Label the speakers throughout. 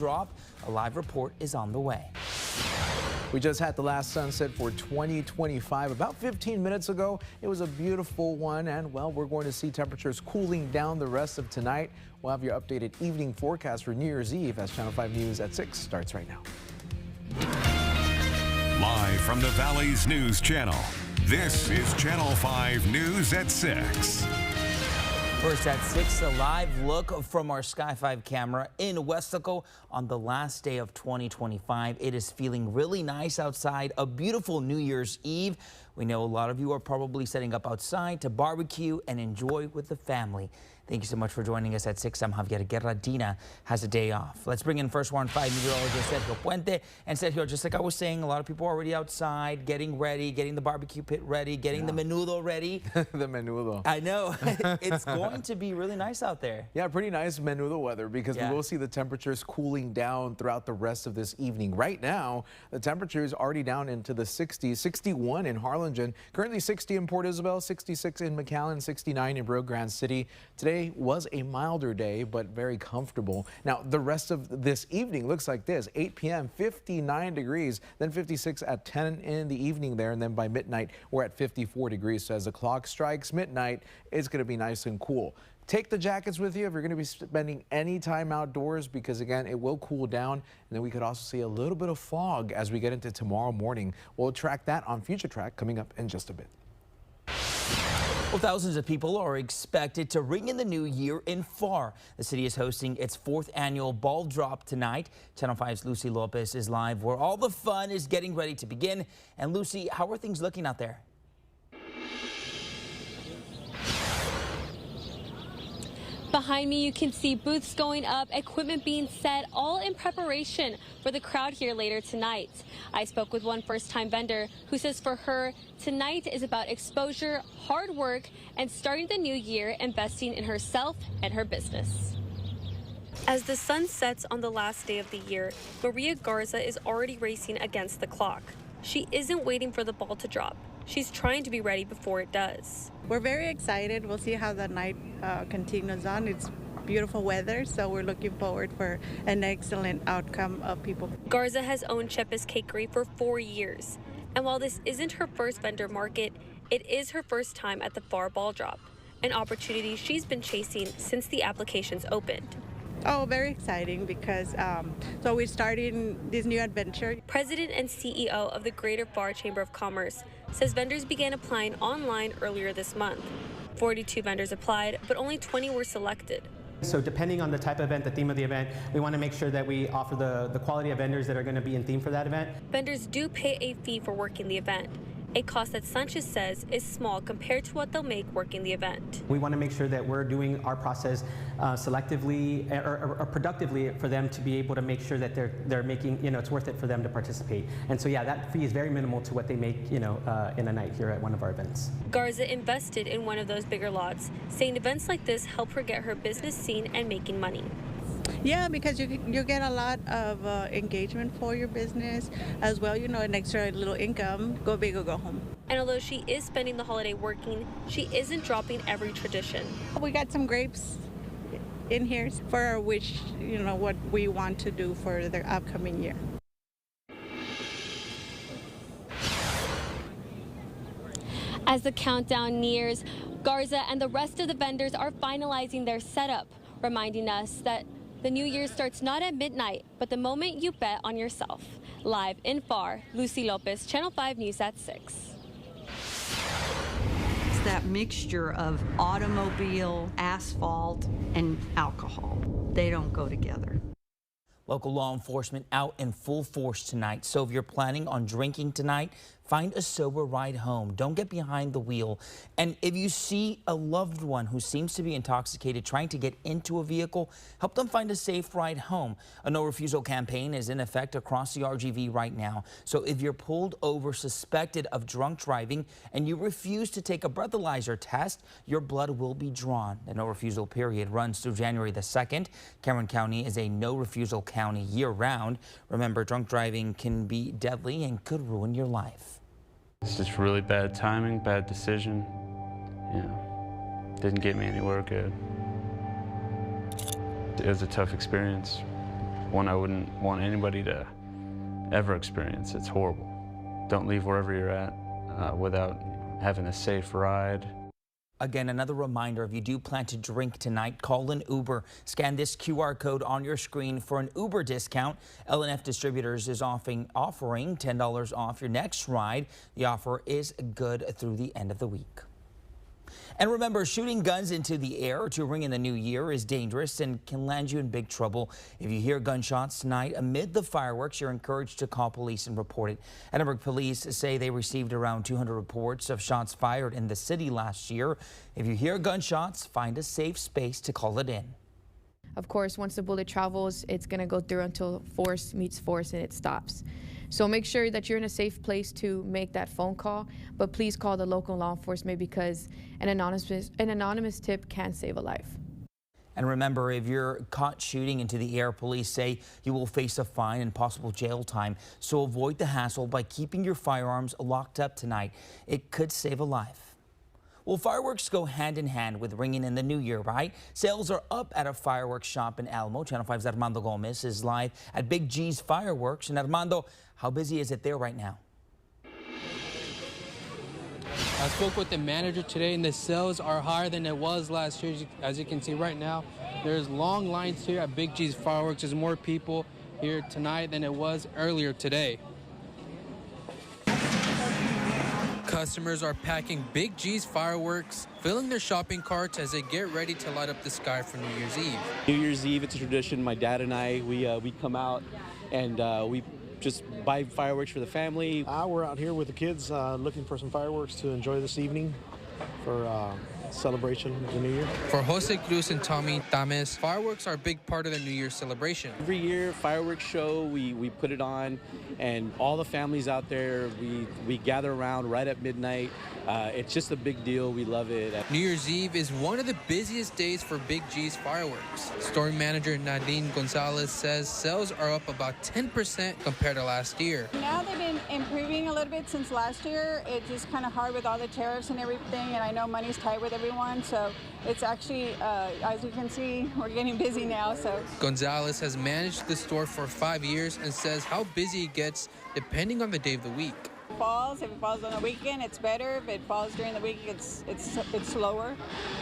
Speaker 1: drop. A live report is on the way.
Speaker 2: We just had the last sunset for 2025 about 15 minutes ago. It was a beautiful one, and well, we're going to see temperatures cooling down the rest of tonight. We'll have your updated evening forecast for New Year's Eve as Channel 5 News at 6 starts right now.
Speaker 3: Live from the Valley's News Channel, this is Channel 5 News at 6.
Speaker 1: First at 6, a live look from our Sky 5 camera in Westaco on the last day of 2025. It is feeling really nice outside. A beautiful New Year's Eve. We know a lot of you are probably setting up outside to barbecue and enjoy with the family. Thank you so much for joining us at 6. I'm Javier Guerra. Dina has a day off. Let's bring in First Warn 5 meteorologist Sergio Puente. And Sergio, just like I was saying, a lot of people are already outside, getting ready, getting the barbecue pit ready, getting the menudo ready.
Speaker 2: The menudo.
Speaker 1: I know. It's going to be really nice out there.
Speaker 2: Yeah, pretty nice menudo weather because we will see the temperatures cooling down throughout the rest of this evening. Right now, the temperature is already down into the 60s, 61 in Harlingen, currently 60 in Port Isabel, 66 in McAllen, 69 in Rio Grande City. Today was a milder day, but very comfortable. Now, the rest of this evening looks like this. 8 p.m., 59 degrees, then 56 at 10 in the evening there, and then by midnight, we're at 54 degrees. So as the clock strikes midnight, it's going to be nice and cool. Take the jackets with you if you're going to be spending any time outdoors because, again, it will cool down. And then we could also see a little bit of fog as we get into tomorrow morning. We'll track that on Future Track coming up in just a bit.
Speaker 1: Well, thousands of people are expected to ring in the new year in Pharr. The city is hosting its 4th annual ball drop tonight. Channel 5's Lucy Lopez is live where all the fun is getting ready to begin. And Lucy, how are things looking out there?
Speaker 4: Behind me, you can see booths going up, equipment being set, all in preparation for the crowd here later tonight. I spoke with one first-time vendor who says for her, tonight is about exposure, hard work, and starting the new year investing in herself and her business. As the sun sets on the last day of the year, Maria Garza is already racing against the clock. She isn't waiting for the ball to drop. She's trying to be ready before it does.
Speaker 5: We're very excited. We'll see how the night continues on. It's beautiful weather, so we're looking forward for an excellent outcome of people. Garza
Speaker 4: has owned Chepa's Cakery for 4 years. And while this isn't her first vendor market, it is her first time at the Pharr Ball Drop, an opportunity she's been chasing since the applications opened.
Speaker 5: Oh, very exciting because so we're starting this new adventure.
Speaker 4: President and CEO of the Greater Pharr Chamber of Commerce says vendors began applying online earlier this month. 42 vendors applied, but only 20 were selected.
Speaker 6: So depending on the type of event, the theme of the event, we want to make sure that we offer the quality of vendors that are going to be in theme for that event.
Speaker 4: Vendors do pay a fee for working the event, a cost that Sanchez says is small compared to what they'll make working the event.
Speaker 6: We want to make sure that we're doing our process selectively or productively for them to be able to make sure that they're making, it's worth it for them to participate. And so yeah, that fee is very minimal to what they make, in a night here at one of our events.
Speaker 4: Garza invested in one of those bigger lots, saying events like this help her get her business seen and making money.
Speaker 5: Yeah, because you get a lot of engagement for your business as well, an extra little income, go big or go home.
Speaker 4: And although she is spending the holiday working, she isn't dropping every tradition.
Speaker 5: We got some grapes in here for which, what we want to do for the upcoming year.
Speaker 4: As the countdown nears, Garza and the rest of the vendors are finalizing their setup, reminding us that the new year starts not at midnight, but the moment you bet on yourself. Live in Pharr, Lucy Lopez, Channel 5 News at 6.
Speaker 7: It's that mixture of automobile, asphalt, and alcohol. They don't go together.
Speaker 1: Local law enforcement out in full force tonight. So if you're planning on drinking tonight, find a sober ride home. Don't get behind the wheel. And if you see a loved one who seems to be intoxicated trying to get into a vehicle, help them find a safe ride home. A no refusal campaign is in effect across the RGV right now. So if you're pulled over suspected of drunk driving and you refuse to take a breathalyzer test, your blood will be drawn. The no refusal period runs through January the 2nd. Cameron County is a no refusal county year-round. Remember, drunk driving can be deadly and could ruin your life.
Speaker 8: It's just really bad timing, bad decision. Didn't get me anywhere good. It was a tough experience. one I wouldn't want anybody to ever experience. It's horrible. Don't leave wherever you're at without having a safe ride.
Speaker 1: Again, another reminder, if you do plan to drink tonight, call an Uber. Scan this QR code on your screen for an Uber discount. L&F Distributors is offering $10 off your next ride. The offer is good through the end of the week. And remember, shooting guns into the air to ring in the new year is dangerous and can land you in big trouble. If you hear gunshots tonight amid the fireworks, you're encouraged to call police and report it. Edinburgh police say they received around 200 reports of shots fired in the city last year. If you hear gunshots, find a safe space to call it in.
Speaker 9: Of course, once the bullet travels, it's going to go through until force meets force and it stops. So make sure that you're in a safe place to make that phone call, but please call the local law enforcement because an anonymous tip can save a life.
Speaker 1: And remember, if you're caught shooting into the air, police say you will face a fine and possible jail time. So avoid the hassle by keeping your firearms locked up tonight. It could save a life. Well, fireworks go hand in hand with ringing in the new year, right? Sales are up at a fireworks shop in Alamo. Channel 5's Armando Gomez is live at Big G's Fireworks. And Armando, how busy is it there right now?
Speaker 10: I spoke with the manager today, and the sales are higher than it was last year. As you can see right now, there's long lines here at Big G's Fireworks. There's more people here tonight than it was earlier today. Customers are packing Big G's Fireworks, filling their shopping carts as they get ready to light up the sky for New Year's Eve.
Speaker 11: New Year's Eve, it's a tradition. My dad and I, we come out and we just buy fireworks for the family.
Speaker 12: We're out here with the kids looking for some fireworks to enjoy this evening for celebration of the New Year.
Speaker 10: For Jose Cruz and Tommy Tames, fireworks are a big part of the New Year's celebration.
Speaker 11: Every year, fireworks show, we put it on, and all the families out there, we gather around right at midnight. It's just a big deal. We love it.
Speaker 10: New Year's Eve is one of the busiest days for Big G's Fireworks. Store manager Nadine Gonzalez says sales are up about 10% compared to last year.
Speaker 13: Now they've been improving a little bit since last year. It's just kind of hard with all the tariffs and everything, and I know money's tight with everyone, so it's actually, as you can see, we're getting busy now. So
Speaker 10: Gonzalez has managed the store for 5 years and says how busy it gets depending on the day of the week.
Speaker 13: If it falls on the weekend, it's better. If it falls during the week, it's slower.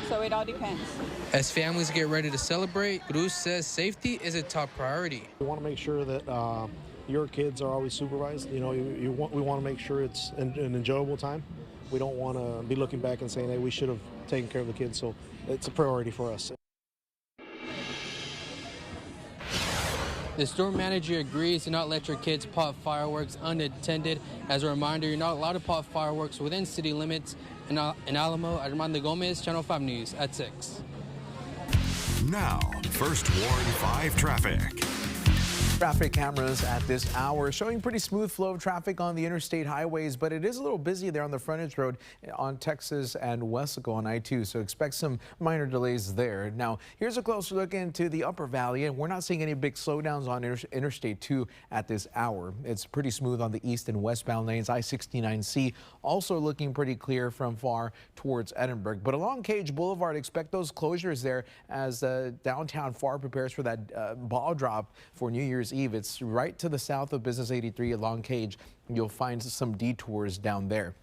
Speaker 13: So it all depends.
Speaker 10: As families get ready to celebrate, Cruz says safety is a top priority.
Speaker 12: We want to make sure that your kids are always supervised. You know, we want to make sure it's an enjoyable time. We don't want to be looking back and saying, hey, we should have taken care of the kids. So it's a priority for us.
Speaker 10: The store manager agrees to not let your kids pop fireworks unattended. As a reminder, you're not allowed to pop fireworks within city limits. In Alamo, Armando Gomez, Channel 5 News at 6.
Speaker 3: Now, First Ward 5 traffic.
Speaker 2: Traffic cameras at this hour showing pretty smooth flow of traffic on the interstate highways, but it is a little busy there on the frontage road on Texas and Wesco on I-2, so expect some minor delays there. Now, here's a closer look into the Upper Valley, and we're not seeing any big slowdowns on Interstate 2 at this hour. It's pretty smooth on the east and westbound lanes. I-69C also looking pretty clear from Pharr towards Edinburgh, but along Cage Boulevard, expect those closures there as downtown Pharr prepares for that ball drop for New Year's Eve. It's right to the south of Business 83 along Cage. You'll find some detours down there.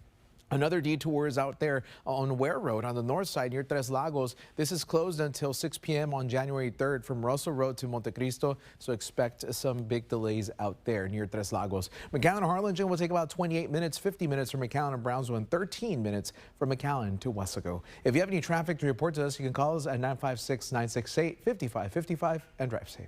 Speaker 2: Another detour is out there on Ware Road on the north side near Tres Lagos. This is closed until 6 p.m. on January 3rd from Russell Road to Montecristo, so expect some big delays out there near Tres Lagos. McAllen Harlingen will take about 28 minutes, 50 minutes from McAllen and Brownsville, and 13 minutes from McAllen to Wesco. If you have any traffic to report to us, you can call us at 956-968-5555 and drive safe.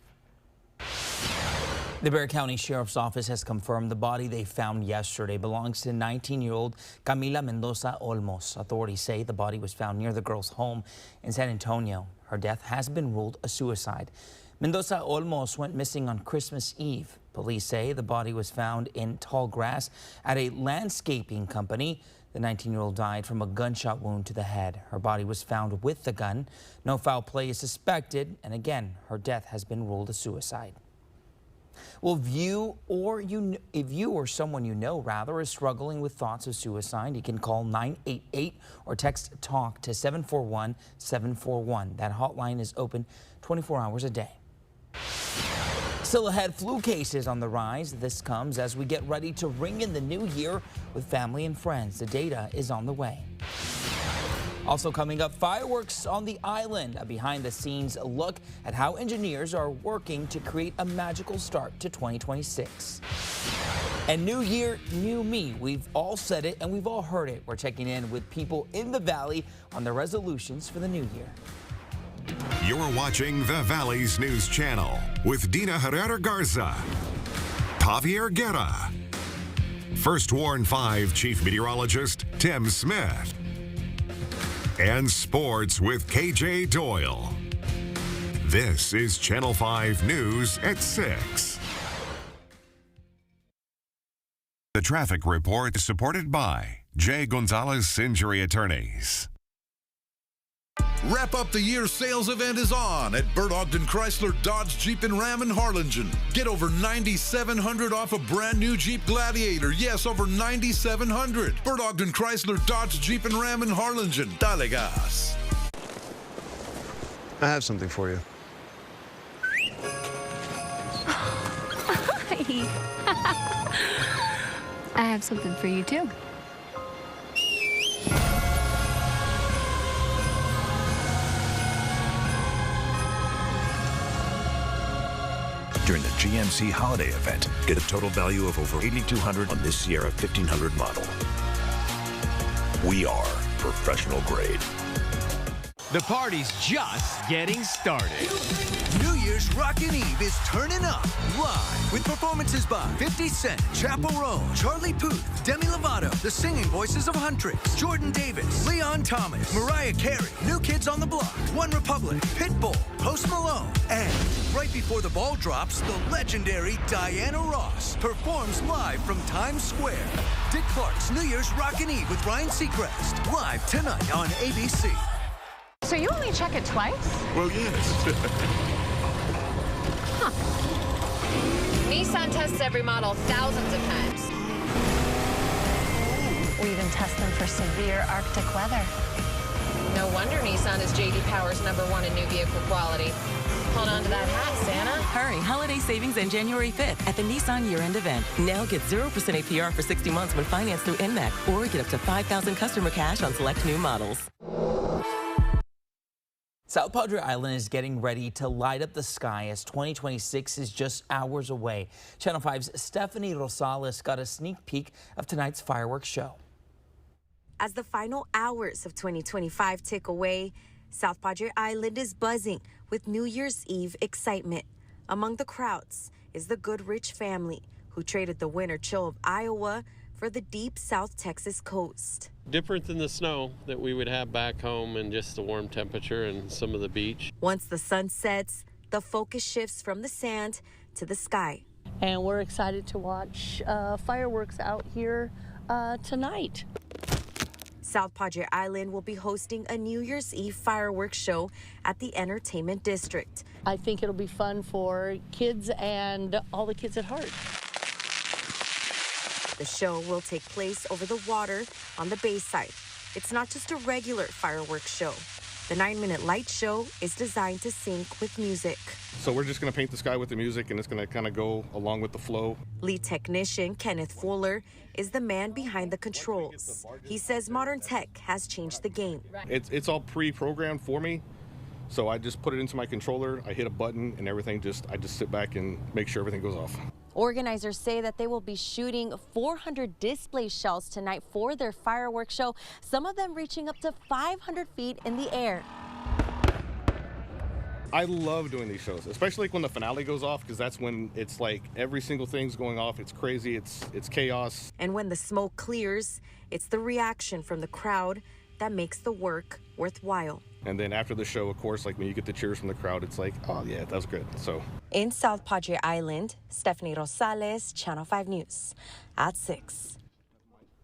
Speaker 1: The Bexar County Sheriff's Office has confirmed the body they found yesterday belongs to 19-year-old Camila Mendoza Olmos. Authorities say the body was found near the girl's home in San Antonio. Her death has been ruled a suicide. Mendoza Olmos went missing on Christmas Eve. Police say the body was found in tall grass at a landscaping company. The 19-year-old died from a gunshot wound to the head. Her body was found with the gun. No foul play is suspected, and again, her death has been ruled a suicide. Well, if you or someone you know is struggling with thoughts of suicide, you can call 988 or text TALK to 741-741. That hotline is open 24 hours a day. Still ahead, flu cases on the rise. This comes as we get ready to ring in the new year with family and friends. The data is on the way. Also coming up, fireworks on the island. A behind-the-scenes look at how engineers are working to create a magical start to 2026. And new year, new me. We've all said it and we've all heard it. We're checking in with people in the Valley on their resolutions for the new year.
Speaker 3: You're watching the Valley's News Channel with Dina Herrera Garza, Javier Guerra, First Warn 5 Chief Meteorologist Tim Smith, and sports with KJ Doyle. This is Channel 5 News at 6. The traffic report is supported by J. Gonzalez Injury Attorneys.
Speaker 14: Wrap up the year sales event is on at Bert Ogden Chrysler Dodge Jeep and Ram in Harlingen. Get over $9,700 off a brand new Jeep Gladiator. Yes, over $9,700. Bert Ogden Chrysler Dodge Jeep and Ram in Harlingen. Dale gas.
Speaker 15: I have something for you.
Speaker 16: I have something for you too.
Speaker 17: During the GMC holiday event, get a total value of over $8,200 on this Sierra 1500 model. We are professional grade.
Speaker 18: The party's just getting started.
Speaker 19: New Year's Rockin' Eve is turning up live with performances by 50 Cent, Chappell Roan, Charlie Puth, Demi Lovato, the singing voices of Huntrix, Jordan Davis, Leon Thomas, Mariah Carey, New Kids on the Block, One Republic, Pitbull, Post Malone, and right before the ball drops, the legendary Diana Ross performs live from Times Square. Dick Clark's New Year's Rockin' Eve with Ryan Seacrest, live tonight on ABC.
Speaker 16: So you only check it twice?
Speaker 14: Well, yes.
Speaker 20: Nissan tests every model thousands of times.
Speaker 16: We even test them for severe Arctic weather.
Speaker 20: No wonder Nissan is J.D. Power's #1 in new vehicle quality. Hold on to that hat, Santa.
Speaker 21: Hurry, holiday savings end January 5th at the Nissan year-end event. Now get 0% APR for 60 months when financed through NMAC, or get up to $5,000 customer cash on select new models.
Speaker 1: South Padre Island is getting ready to light up the sky as 2026 is just hours away. Channel 5's Stephanie Rosales got a sneak peek of tonight's fireworks show.
Speaker 22: As the final hours of 2025 tick away, South Padre Island is buzzing with New Year's Eve excitement. Among the crowds is the Goodrich family, who traded the winter chill of Iowa for the deep South Texas coast.
Speaker 23: Different than the snow that we would have back home and just the warm temperature and some of the beach.
Speaker 22: Once the sun sets, the focus shifts from the sand to the sky.
Speaker 24: And we're excited to watch fireworks out here tonight.
Speaker 22: South Padre Island will be hosting a New Year's Eve fireworks show at the Entertainment District.
Speaker 24: I think it'll be fun for kids and all the kids at heart.
Speaker 22: The show will take place over the water on the bayside. It's not just a regular fireworks show. The 9-minute light show is designed to sync with music.
Speaker 25: So we're just going to paint the sky with the music, and it's going to kind of go along with the flow.
Speaker 22: Lead technician Kenneth Fuller is the man behind the controls. He says modern tech has changed the game.
Speaker 25: It's all pre-programmed for me. So I just put it into my controller, I hit a button, and I just sit back and make sure everything goes off.
Speaker 22: Organizers say that they will be shooting 400 display shells tonight for their fireworks show, some of them reaching up to 500 feet in the air.
Speaker 25: I love doing these shows, especially like when the finale goes off, because that's when it's like every single thing's going off. It's crazy, it's chaos.
Speaker 22: And when the smoke clears, it's the reaction from the crowd that makes the work worthwhile.
Speaker 25: And then after the show, of course, like when you get the cheers from the crowd, it's like, oh yeah, that was good. So
Speaker 22: in South Padre Island, Stephanie Rosales, Channel 5 News at 6.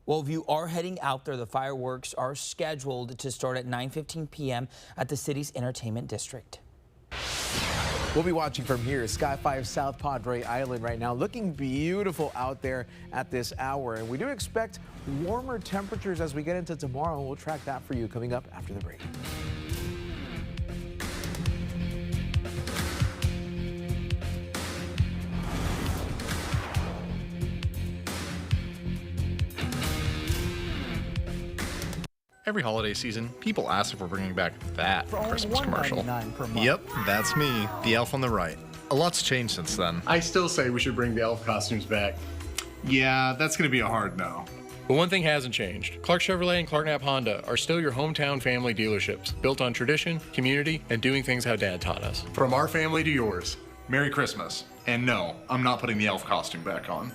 Speaker 1: Well, if you are heading out there, the fireworks are scheduled to start at 9:15 p.m. at the city's entertainment district.
Speaker 2: We'll be watching from here. Sky 5 South Padre Island right now, looking beautiful out there at this hour. And we do expect warmer temperatures as we get into tomorrow. We'll track that for you coming up after the break.
Speaker 4: Every holiday season, people ask if we're bringing back that Christmas commercial.
Speaker 5: Per month.
Speaker 4: Yep, that's me, the elf on the right. A lot's changed since then.
Speaker 5: I still say we should bring the elf costumes back.
Speaker 4: Yeah, that's gonna be a hard no.
Speaker 5: But one thing hasn't changed. Clark Chevrolet and Clark Knapp Honda are still your hometown family dealerships, built on tradition, community, and doing things how Dad taught us.
Speaker 4: From our family to yours, Merry Christmas. And no, I'm not putting the elf costume back on.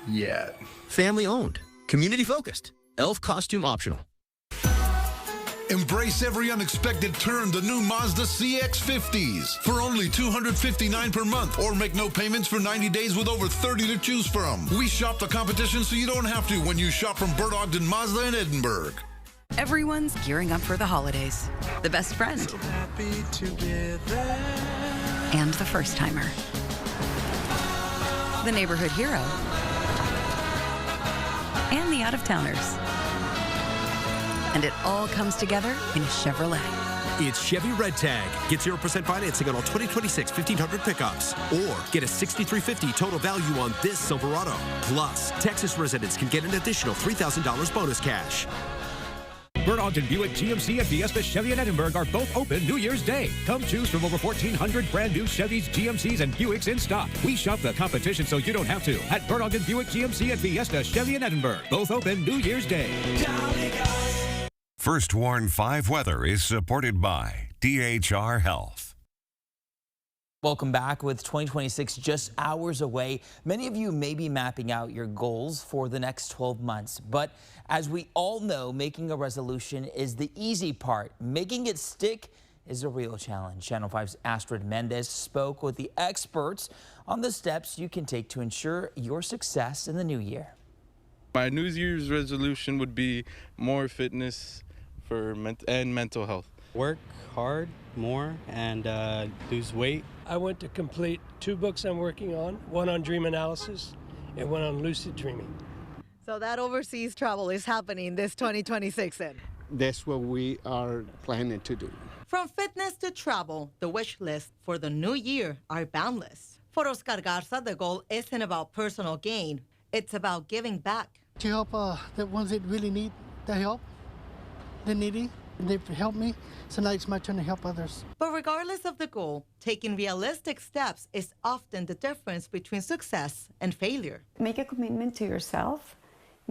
Speaker 4: Yet.
Speaker 6: Family owned, community focused, elf costume optional.
Speaker 14: Embrace every unexpected turn to new Mazda CX-50s for only $259 per month, or make no payments for 90 days with over 30 to choose from. We shop the competition so you don't have to when you shop from Bert Ogden Mazda in Edinburgh.
Speaker 7: Everyone's gearing up for the holidays. The best friend.
Speaker 15: So happy together.
Speaker 7: And the first timer. The neighborhood hero. And the out-of-towners. And it all comes together in a Chevrolet.
Speaker 6: It's Chevy Red Tag. Get 0% financing on all 2026 1500 pickups. Or get a $6,350 total value on this Silverado. Plus, Texas residents can get an additional $3,000 bonus cash.
Speaker 26: Bert Ogden Buick GMC and Fiesta Chevy in Edinburgh are both open New Year's Day. Come choose from over 1,400 brand new Chevys, GMCs, and Buicks in stock. We shop the competition so you don't have to at Bert Ogden Buick GMC and Fiesta Chevy in Edinburgh. Both open New Year's Day.
Speaker 3: First Warn 5 weather is supported by DHR Health.
Speaker 1: Welcome back. With 2026 just hours away, many of you may be mapping out your goals for the next 12 months. But as we all know, making a resolution is the easy part. Making it stick is a real challenge. Channel 5's Astrid Mendez spoke with the experts on the steps you can take to ensure your success in the new year.
Speaker 27: My New Year's resolution would be more fitness and mental health.
Speaker 28: Work hard more and lose weight.
Speaker 29: I want to complete 2 books I'm working on, one on dream analysis and one on lucid dreaming.
Speaker 30: So that overseas travel is happening this 2026 then?
Speaker 31: That's what we are planning to do.
Speaker 30: From fitness to travel, the wish list for the new year are boundless. For Oscar Garza, the goal isn't about personal gain. It's about giving back.
Speaker 31: To help the ones that really need the help, the needy. They've helped me, so now it's my turn to help others.
Speaker 30: But regardless of the goal, taking realistic steps is often the difference between success and failure.
Speaker 32: Make a commitment to yourself.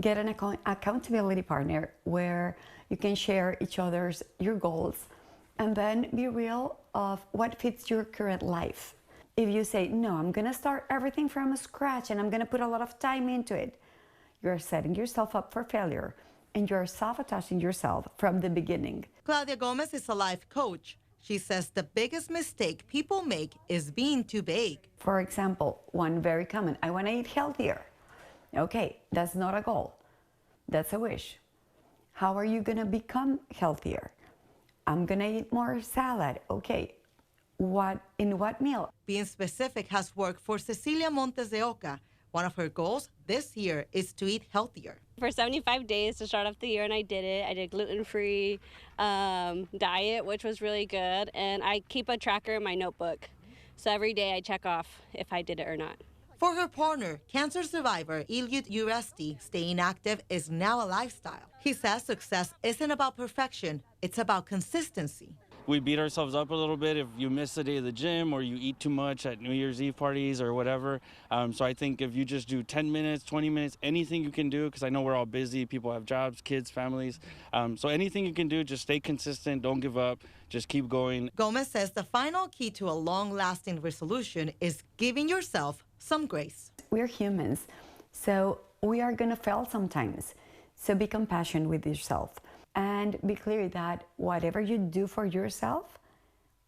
Speaker 32: Get an accountability partner where you can share each other's your goals, and then be real of what fits your current life. If you say, no, I'm gonna start everything from scratch and I'm gonna put a lot of time into it, you're setting yourself up for failure. And you're sabotaging yourself from the beginning.
Speaker 30: Claudia Gomez is a life coach. She says the biggest mistake people make is being too big.
Speaker 32: For example, one very common, I want to eat healthier. Okay, that's not a goal. That's a wish. How are you going to become healthier? I'm going to eat more salad. Okay, in what meal?
Speaker 30: Being specific has worked for Cecilia Montes de Oca. One of her goals this year is to eat healthier.
Speaker 33: For 75 days to start off the year, and I did it. I did gluten-free diet, which was really good, and I keep a tracker in my notebook. So every day I check off if I did it or not.
Speaker 30: For her partner, cancer survivor Ilyut Uresti, staying active is now a lifestyle. He says success isn't about perfection, it's about consistency.
Speaker 34: We beat ourselves up a little bit if you miss a day of the gym or you eat too much at New Year's Eve parties or whatever. So I think if you just do 10 minutes, 20 minutes, anything you can do, because I know we're all busy, people have jobs, kids, families. So anything you can do, just stay consistent, don't give up, just keep going.
Speaker 30: Gomez says the final key to a long-lasting resolution is giving yourself some grace.
Speaker 32: We're humans, so we are gonna fail sometimes. So be compassionate with yourself. And be clear that whatever you do for yourself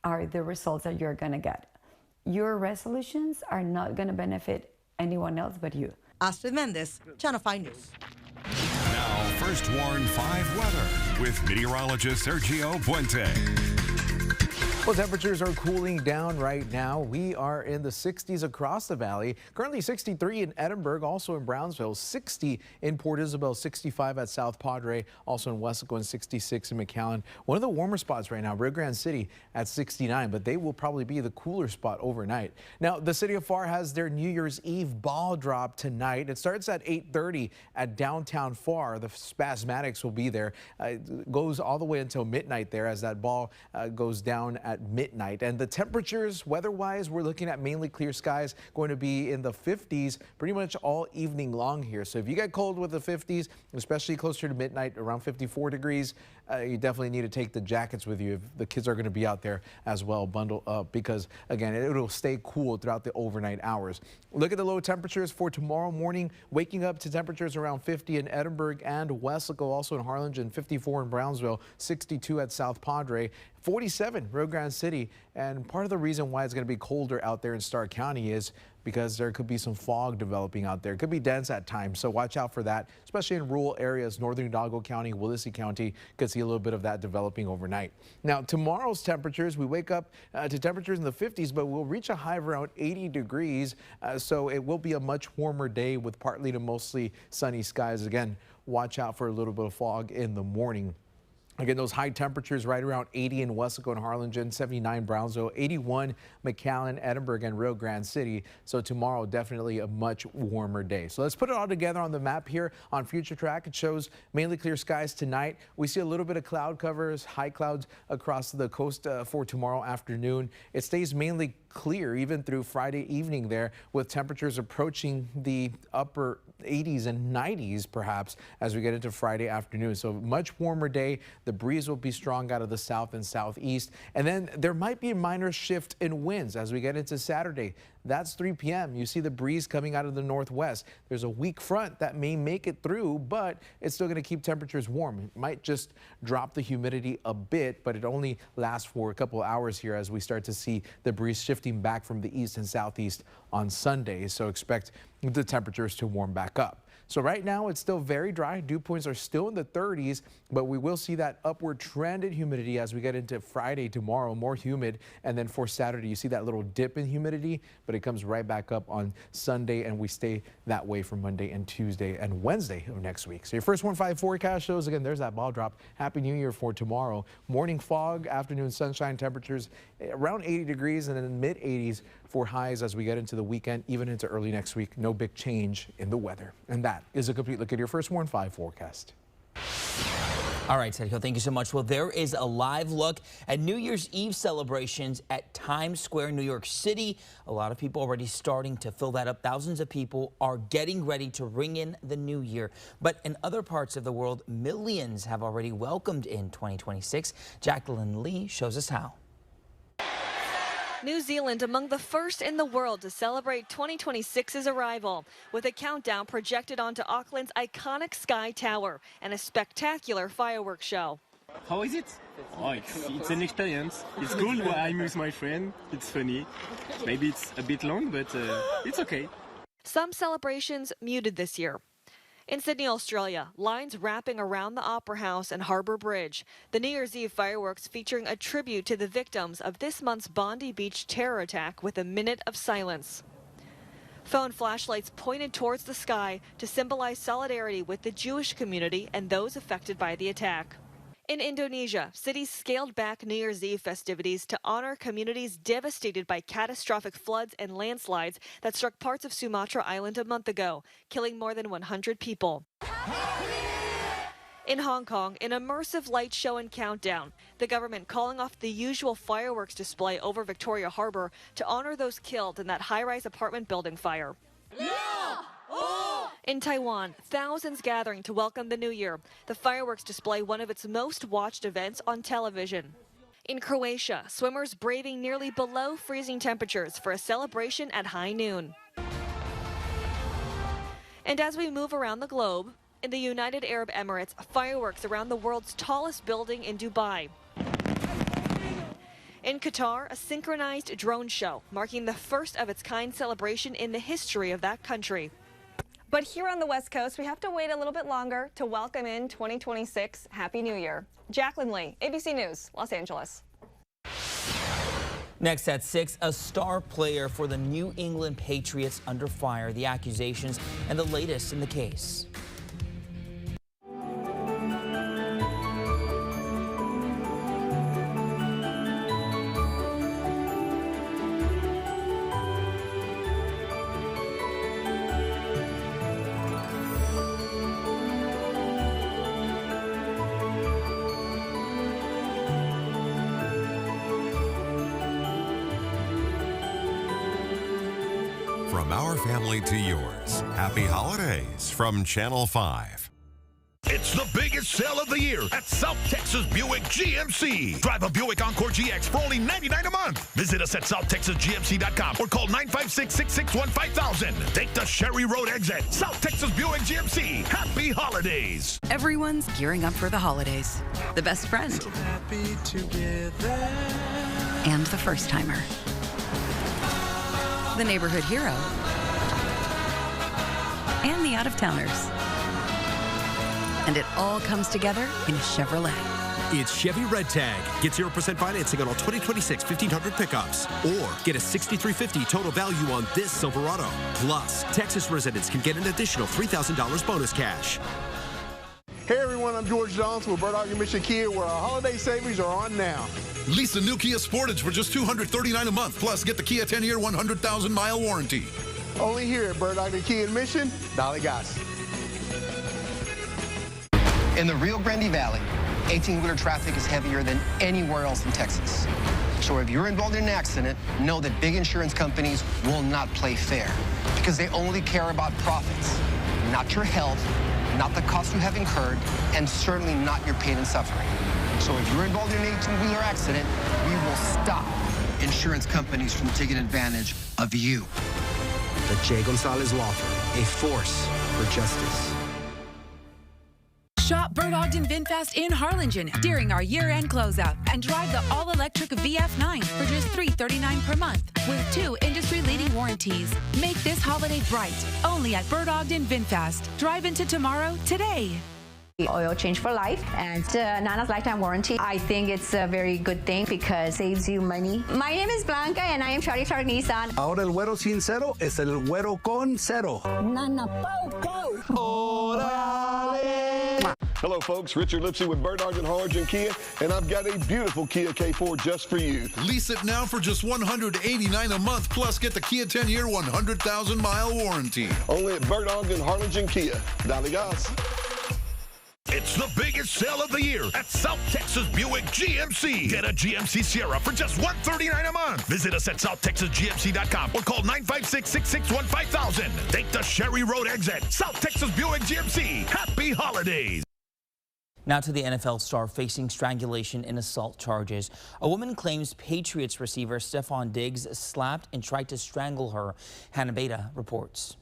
Speaker 32: are the results that you're gonna get. Your resolutions are not gonna benefit anyone else but you.
Speaker 30: Astrid Mendez, Channel 5 News.
Speaker 3: Now, First Warn 5 weather with meteorologist Sergio Puente.
Speaker 2: Well, temperatures are cooling down right now. We are in the 60s across the valley. Currently 63 in Edinburgh, also in Brownsville, 60 in Port Isabel, 65 at South Padre, also in Wesco, and 66 in McAllen. One of the warmer spots right now, Rio Grande City at 69, but they will probably be the cooler spot overnight. Now, the city of Pharr has their New Year's Eve ball drop tonight. It starts at 8:30 at downtown Pharr. The Spasmatics will be there. It goes all the way until midnight there as that ball goes down at midnight. And the temperatures weather-wise, we're looking at mainly clear skies, going to be in the 50s pretty much all evening long here. So if you get cold with the 50s, especially closer to midnight, around 54 degrees, you definitely need to take the jackets with you if the kids are going to be out there as well. Bundle up because, again, it'll stay cool throughout the overnight hours. Look at the low temperatures for tomorrow morning, waking up to temperatures around 50 in Edinburgh and Wesco, also in Harlingen, 54 in Brownsville, 62 at South Padre, 47 Rio Grande City. And part of the reason why it's going to be colder out there in Stark County is because there could be some fog developing out there. It could be dense at times, so watch out for that, especially in rural areas. Northern Hidalgo County, Willacy County could see a little bit of that developing overnight. Now, tomorrow's temperatures, we wake up to temperatures in the 50s, but we'll reach a high of around 80 degrees, so it will be a much warmer day with partly to mostly sunny skies. Again, watch out for a little bit of fog in the morning. Again, those high temperatures right around 80 in Wesco and Harlingen, 79 Brownsville, 81 McAllen, Edinburgh, and Rio Grande City. So tomorrow, definitely a much warmer day. So let's put it all together on the map here on Future Track. It shows mainly clear skies tonight. We see a little bit of cloud covers, high clouds across the coast for tomorrow afternoon. It stays mainly clear even through Friday evening there, with temperatures approaching the upper 80s and 90s perhaps as we get into Friday afternoon. So much warmer day. The breeze will be strong out of the south and southeast. And then there might be a minor shift in winds as we get into Saturday. That's 3 p.m. You see the breeze coming out of the northwest. There's a weak front that may make it through, but it's still going to keep temperatures warm. It might just drop the humidity a bit, but it only lasts for a couple of hours here as we start to see the breeze shifting back from the east and southeast on Sunday. So expect the temperatures to warm back up. So right now it's still very dry. Dew points are still in the 30s, but we will see that upward trend in humidity as we get into Friday tomorrow, more humid. And then for Saturday, you see that little dip in humidity, but it comes right back up on Sunday, and we stay that way for Monday and Tuesday and Wednesday of next week. So your first 1-5 forecast shows, again, there's that ball drop. Happy New Year for tomorrow. Morning fog, afternoon sunshine, temperatures around 80 degrees and then mid 80s for highs as we get into the weekend, even into early next week. No big change in the weather. And that is a complete look at your first 1-5 forecast.
Speaker 1: All right, Sergio, thank you so much. Well, there is a live look at New Year's Eve celebrations at Times Square, New York City. A lot of people already starting to fill that up. Thousands of people are getting ready to ring in the new year. But in other parts of the world, millions have already welcomed in 2026. Jacqueline Lee shows us how.
Speaker 8: New Zealand among the first in the world to celebrate 2026's arrival, with a countdown projected onto Auckland's iconic Sky Tower and a spectacular fireworks show.
Speaker 9: How is it? Oh, it's an experience. It's cool. I'm with my friend. It's funny. Maybe it's a bit long, but it's okay.
Speaker 8: Some celebrations muted this year. In Sydney, Australia, lines wrapping around the Opera House and Harbour Bridge. The New Year's Eve fireworks featuring a tribute to the victims of this month's Bondi Beach terror attack with a minute of silence. Phone flashlights pointed towards the sky to symbolize solidarity with the Jewish community and those affected by the attack. In Indonesia, cities scaled back New Year's Eve festivities to honor communities devastated by catastrophic floods and landslides that struck parts of Sumatra Island a month ago, killing more than 100 people. In Hong Kong, an immersive light show and countdown. The government calling off the usual fireworks display over Victoria Harbour to honor those killed in that high-rise apartment building fire. In Taiwan, thousands gathering to welcome the new year. The fireworks display one of its most watched events on television. In Croatia, swimmers braving nearly below freezing temperatures for a celebration at high noon. And as we move around the globe, in the United Arab Emirates, fireworks around the world's tallest building in Dubai. In Qatar, a synchronized drone show, marking the first of its kind celebration in the history of that country.
Speaker 10: But here on the West Coast, we have to wait a little bit longer to welcome in 2026. Happy New Year. Jacqueline Lee, ABC News, Los Angeles.
Speaker 1: Next at 6, a star player for the New England Patriots under fire. The accusations and the latest in the case.
Speaker 3: From our family to yours, happy holidays from Channel 5.
Speaker 5: It's the biggest sale of the year at South Texas Buick GMC. Drive a Buick Encore GX for only $99 a month. Visit us at southtexasgmc.com or call 956-661-5000. Take the Sherry Road exit. South Texas Buick GMC. Happy holidays.
Speaker 7: Everyone's gearing up for the holidays. The best friend.
Speaker 15: So happy together.
Speaker 7: And the first timer. The neighborhood hero, and the out-of-towners. And it all comes together in a Chevrolet.
Speaker 6: It's Chevy Red Tag. Get 0% financing on all 2026 1500 pickups. Or get a $6,350 total value on this Silverado. Plus, Texas residents can get an additional $3,000 bonus cash.
Speaker 11: Hey everyone, I'm George Johnson with Bird Ogden Mission Kia, where our holiday savings are on now.
Speaker 14: Lease the new Kia Sportage for just $239 a month. Plus, get the Kia 10-year, 100,000-mile warranty.
Speaker 11: Only here at Bird Ogden Kia in Mission, Dale Gas.
Speaker 12: In the Rio Grande Valley, 18-wheeler traffic is heavier than anywhere else in Texas. So if you're involved in an accident, know that big insurance companies will not play fair because they only care about profits, not your health, not the costs you have incurred, and certainly not your pain and suffering. So if you're involved in an 18-wheeler accident, we will stop insurance companies from taking advantage of you.
Speaker 13: The J. Gonzalez Law Firm, a force for justice.
Speaker 16: Shop Bird Ogden VinFast in Harlingen during our year-end closeout and drive the all-electric VF9 for just $339 per month with 2 industry-leading warranties. Make this holiday bright only at Bird Ogden VinFast. Drive into tomorrow today.
Speaker 17: Oil change for life and Nana's lifetime warranty. I think it's a very good thing because it saves you money. My name is Blanca and I am Charlie Shark Nissan.
Speaker 18: Ahora el güero sin cero es el güero con cero.
Speaker 17: Nana Poco.
Speaker 19: Hello folks, Richard Lipsy with Bird Ogden Harlingen Kia, and I've got a beautiful Kia K4 just for you.
Speaker 14: Lease it now for just $189 a month, plus get the Kia 10-year, 100,000-mile warranty.
Speaker 19: Only at Bird Ogden Harlingen Kia. Dale gas.
Speaker 5: It's the biggest sale of the year at South Texas Buick GMC. Get a GMC Sierra for just $139 a month. Visit us at southtexasgmc.com or call 956-661-5000. Take the Sherry Road exit. South Texas Buick GMC. Happy holidays.
Speaker 1: Now to the NFL star facing strangulation and assault charges. A woman claims Patriots receiver Stefon Diggs slapped and tried to strangle her. Hannah Beta reports.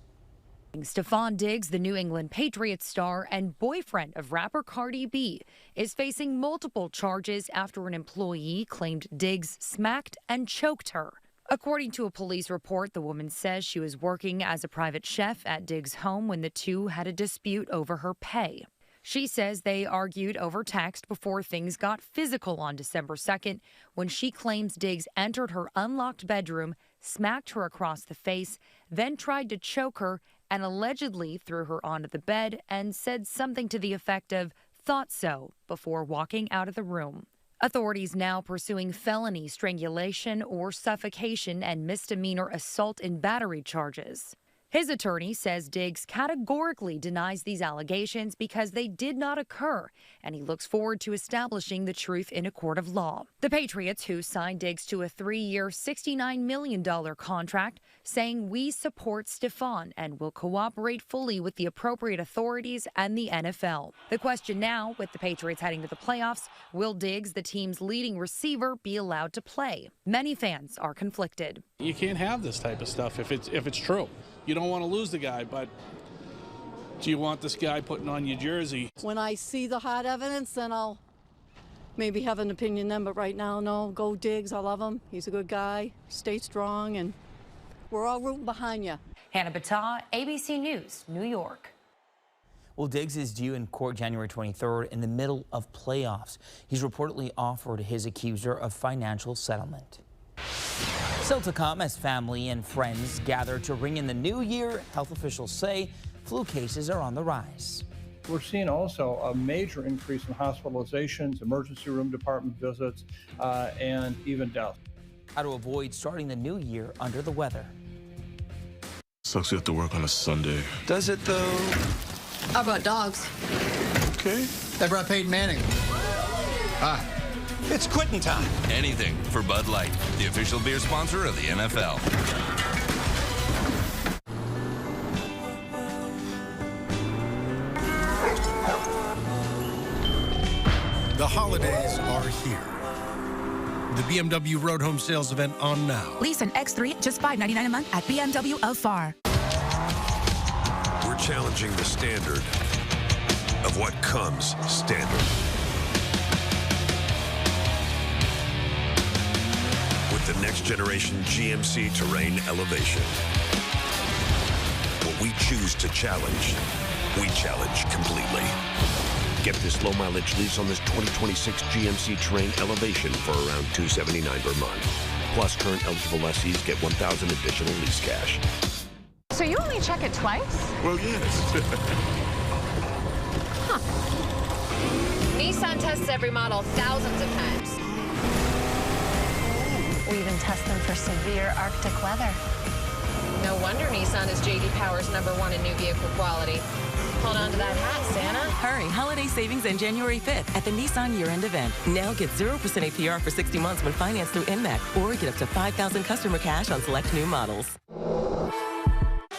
Speaker 20: Stefon Diggs, the New England Patriots star and boyfriend of rapper Cardi B, is facing multiple charges after an employee claimed Diggs smacked and choked her. According to a police report, the woman says she was working as a private chef at Diggs' home when the two had a dispute over her pay. She says they argued over text before things got physical on December 2nd when she claims Diggs entered her unlocked bedroom, smacked her across the face, then tried to choke her and allegedly threw her onto the bed and said something to the effect of, "Thought so," before walking out of the room. Authorities now pursuing felony strangulation or suffocation and misdemeanor assault and battery charges. His attorney says Diggs categorically denies these allegations because they did not occur, and he looks forward to establishing the truth in a court of law. The Patriots, who signed Diggs to a 3-year, $69 million contract, saying we support Stefon and will cooperate fully with the appropriate authorities and the NFL. The question now, with the Patriots heading to the playoffs, will Diggs, the team's leading receiver, be allowed to play? Many fans are conflicted.
Speaker 21: You can't have this type of stuff if it's true. You don't want to lose the guy, but do you want this guy putting on your jersey?
Speaker 22: When I see the hard evidence, then I'll maybe have an opinion then, but right now, no, go Diggs. I love him. He's a good guy. Stay strong, and we're all rooting behind you.
Speaker 20: Hannah Battah, ABC News, New York.
Speaker 1: Well, Diggs is due in court January 23rd in the middle of playoffs. He's reportedly offered his accuser a financial settlement. Still to come as family and friends gather to ring in the new year, health officials say flu cases are on the rise.
Speaker 2: We're seeing also a major increase in hospitalizations, emergency room department visits, and even deaths.
Speaker 1: How to avoid starting the new year under the weather.
Speaker 4: Sucks you have to work on a Sunday.
Speaker 23: Does it though?
Speaker 24: How about dogs?
Speaker 4: Okay.
Speaker 24: They brought Peyton Manning.
Speaker 25: It's quitting time.
Speaker 26: Anything for Bud Light, the official beer sponsor of the NFL.
Speaker 25: The holidays are here. The BMW Road Home Sales event on now.
Speaker 16: Lease an X3 just $599 a month at BMW of Pharr.
Speaker 3: We're challenging the standard of what comes standard. With the next generation GMC Terrain Elevation. What we choose to challenge, we challenge completely. Get this low mileage lease on this 2026 GMC Terrain Elevation for around $279 per month. Plus, current eligible lessees get $1,000 additional lease cash.
Speaker 27: So you only check it twice?
Speaker 3: Well, yes.
Speaker 27: Nissan tests every model thousands of times.
Speaker 28: We even test them for severe Arctic weather.
Speaker 27: No wonder Nissan is J.D. Power's #1 in new vehicle quality. Hold on to that hat, Santa.
Speaker 29: Hurry, holiday savings on January 5th at the Nissan year-end event. Now get 0% APR for 60 months when financed through INMAC, or get up to $5,000 customer cash on select new models.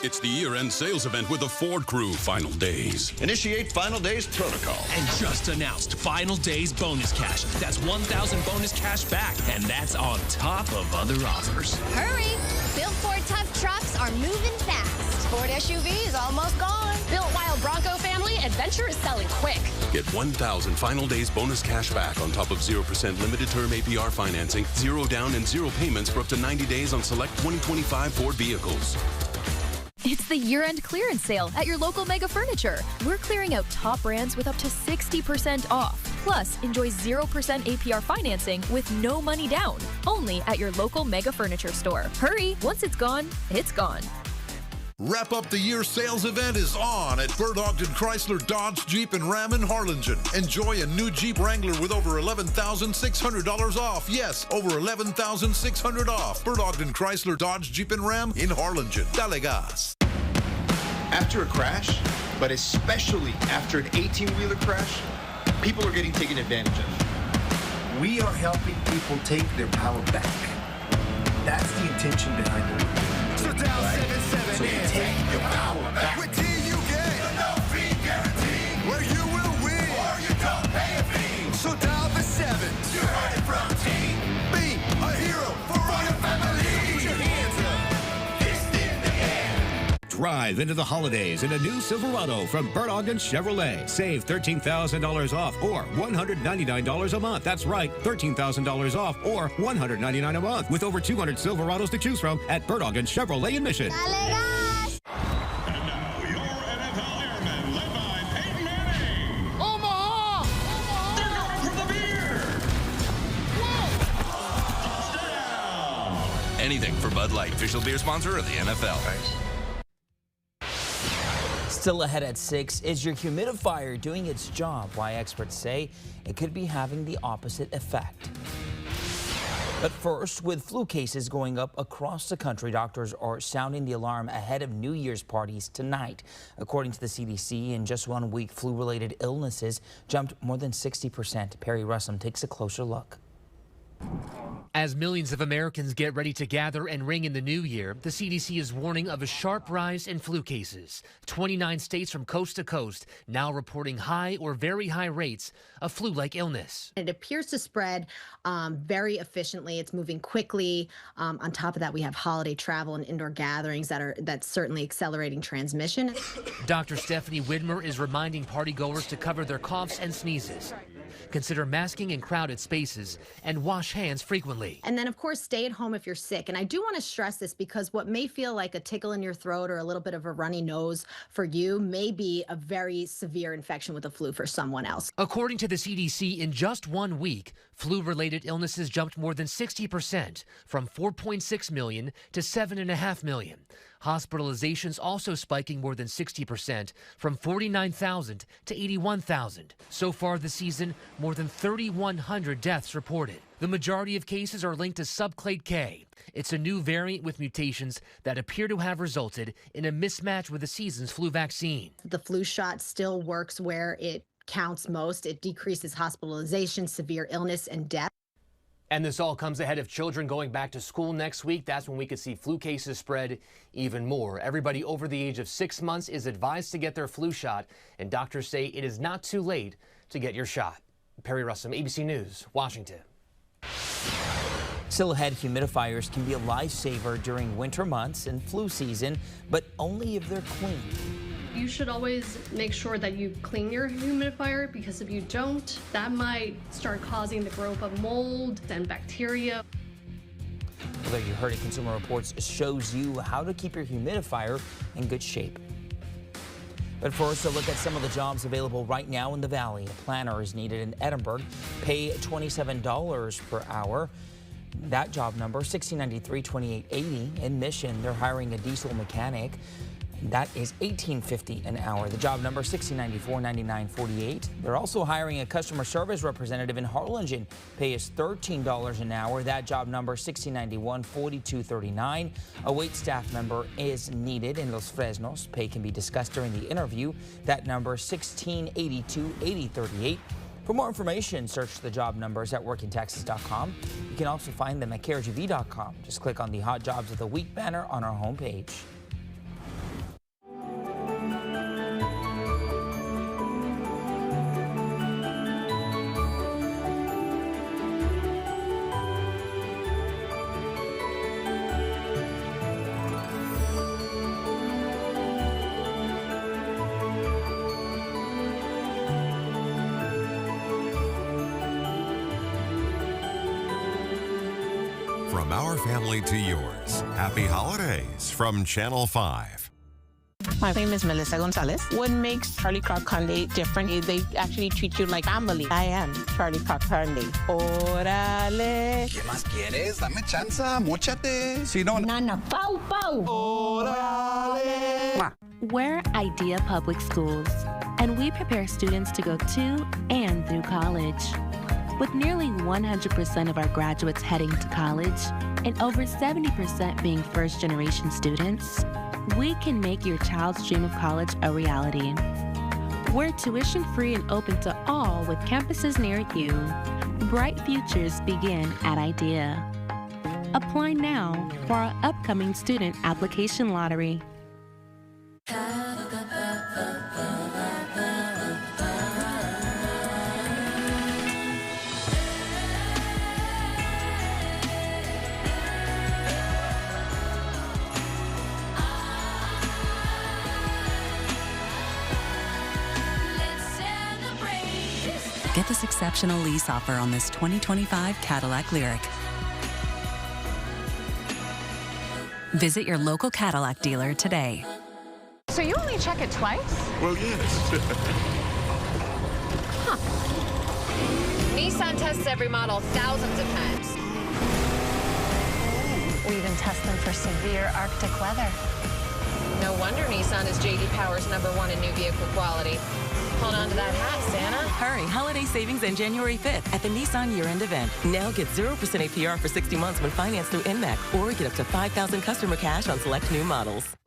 Speaker 30: It's the year-end sales event with the Ford Crew Final Days.
Speaker 25: Initiate Final Days protocol.
Speaker 31: And just announced Final Days bonus cash. That's 1,000 bonus cash back, and that's on top of other offers.
Speaker 32: Hurry! Built Ford tough trucks are moving fast. Ford SUV is almost gone.
Speaker 27: Built Wild Bronco family, adventure is selling quick.
Speaker 30: Get 1,000 Final Days bonus cash back on top of 0% limited term APR financing, 0 down and 0 payments for up to 90 days on select 2025 Ford vehicles.
Speaker 33: It's the year-end clearance sale at your local Mega Furniture. We're clearing out top brands with up to 60% off. Plus, enjoy 0% APR financing with no money down. Only at your local Mega Furniture store. Hurry! Once it's gone, it's gone.
Speaker 14: Wrap Up the Year sales event is on at Bert Ogden Chrysler Dodge Jeep and Ram in Harlingen. Enjoy a new Jeep Wrangler with over $11,600 off. Yes, over $11,600 off. Bert Ogden Chrysler Dodge Jeep and Ram in Harlingen. Dale gas.
Speaker 34: After a crash, but especially after an 18-wheeler crash, people are getting taken advantage of.
Speaker 35: We are helping people take their power back. That's the intention behind it.
Speaker 15: So dial 77
Speaker 35: so
Speaker 15: and
Speaker 35: take your power back.
Speaker 15: With T you get a no-fee guarantee, where you will win or you don't pay a fee. So dial the 7. You heard it from T. Be a hero for all your family. Put your hands up, fist in the air.
Speaker 36: Drive into the holidays in a new Silverado from Bert Ogden Chevrolet. Save $13,000 off or $199 a month. That's right, $13,000 off or $199 a month with over 200 Silverados to choose from at Bert Ogden Chevrolet in Mission.
Speaker 15: Omaha!
Speaker 31: They're going for the beer!
Speaker 25: Whoa!
Speaker 26: Anything for Bud Light, official beer sponsor of the NFL.
Speaker 1: Still ahead at 6, is your humidifier doing its job? Why experts say it could be having the opposite effect. But first, with flu cases going up across the country, doctors are sounding the alarm ahead of New Year's parties tonight. According to the CDC, in just 1 week, flu-related illnesses jumped more than 60%. Perry Russell takes a closer look.
Speaker 37: As millions of Americans get ready to gather and ring in the new year, the CDC is warning of a sharp rise in flu cases. 29 states from coast to coast now reporting high or very high rates of flu-like illness.
Speaker 38: It appears to spread very efficiently. It's moving quickly. On top of that, we have holiday travel and indoor gatherings that's certainly accelerating transmission.
Speaker 37: Dr. Stephanie Widmer is reminding partygoers to cover their coughs and sneezes. consider masking in crowded spaces, and wash hands frequently.
Speaker 38: And then, of course, stay at home if you're sick. And I do want to stress this because what may feel like a tickle in your throat or a little bit of a runny nose for you may be a very severe infection with the flu for someone else.
Speaker 37: According to the CDC, in just 1 week, flu-related illnesses jumped more than 60%, from 4.6 million to 7.5 million. Hospitalizations also spiking more than 60%, from 49,000 to 81,000. So far this season, more than 3,100 deaths reported. The majority of cases are linked to subclade K. It's a new variant with mutations that appear to have resulted in a mismatch with the season's flu vaccine.
Speaker 38: The flu shot still works where it counts most. It decreases hospitalization, severe illness, and death.
Speaker 37: And this all comes ahead of children going back to school next week. That's when we could see flu cases spread even more. Everybody over the age of 6 months is advised to get their flu shot, and doctors say it is not too late to get your shot. Perry Russum, ABC News, Washington.
Speaker 1: Still ahead, humidifiers can be a lifesaver during winter months and flu season, but only if they're clean.
Speaker 2: You should always make sure that you clean your humidifier, because if you don't, that might start causing the growth of mold and bacteria.
Speaker 1: Although you heard it, Consumer Reports shows you how to keep your humidifier in good shape. But first, a look at some of the jobs available right now in the Valley. A planner is needed in Edinburgh. Pay $27 per hour. That job number, $16.93-$28.80. In Mission, they're hiring a diesel mechanic. That is $18.50 an hour. The job number, $16.94-$99.48. They're also hiring a customer service representative in Harlingen. Pay is $13 an hour. That job number, $16.91-$42.39. A wait staff member is needed in Los Fresnos. Pay can be discussed during the interview. That number, $16.82-$80.38. For more information, search the job numbers at workintexas.com. You can also find them at caregv.com. Just click on the Hot Jobs of the Week banner on our homepage.
Speaker 3: From our family to yours, happy holidays from Channel 5.
Speaker 4: My name is Melissa Gonzalez. What makes Charlie Croc Conde different is they actually treat you like family. I am Charlie Croc Conde. Órale.
Speaker 5: ¿Qué más quieres? Dame chance, móchate. Si no...
Speaker 4: Nana, pau, pau.
Speaker 5: Órale.
Speaker 6: We're Idea Public Schools, and we prepare students to go to and through college. With nearly 100% of our graduates heading to college and over 70% being first-generation students, we can make your child's dream of college a reality. We're tuition-free and open to all with campuses near you. Bright futures begin at Idea. Apply now for our upcoming student application lottery.
Speaker 7: Get this exceptional lease offer on this 2025 Cadillac Lyriq. Visit your local Cadillac dealer today.
Speaker 27: So you only check it twice?
Speaker 5: Well, yes.
Speaker 27: Nissan tests every model thousands of times.
Speaker 28: We even test them for severe Arctic weather.
Speaker 27: No wonder Nissan is J.D. Power's #1 in new vehicle quality. Hold on to that hat, Santa.
Speaker 29: Hurry, holiday savings end January 5th at the Nissan year-end event. Now get 0% APR for 60 months when financed through INMAC, or get up to 5,000 customer cash on select new models.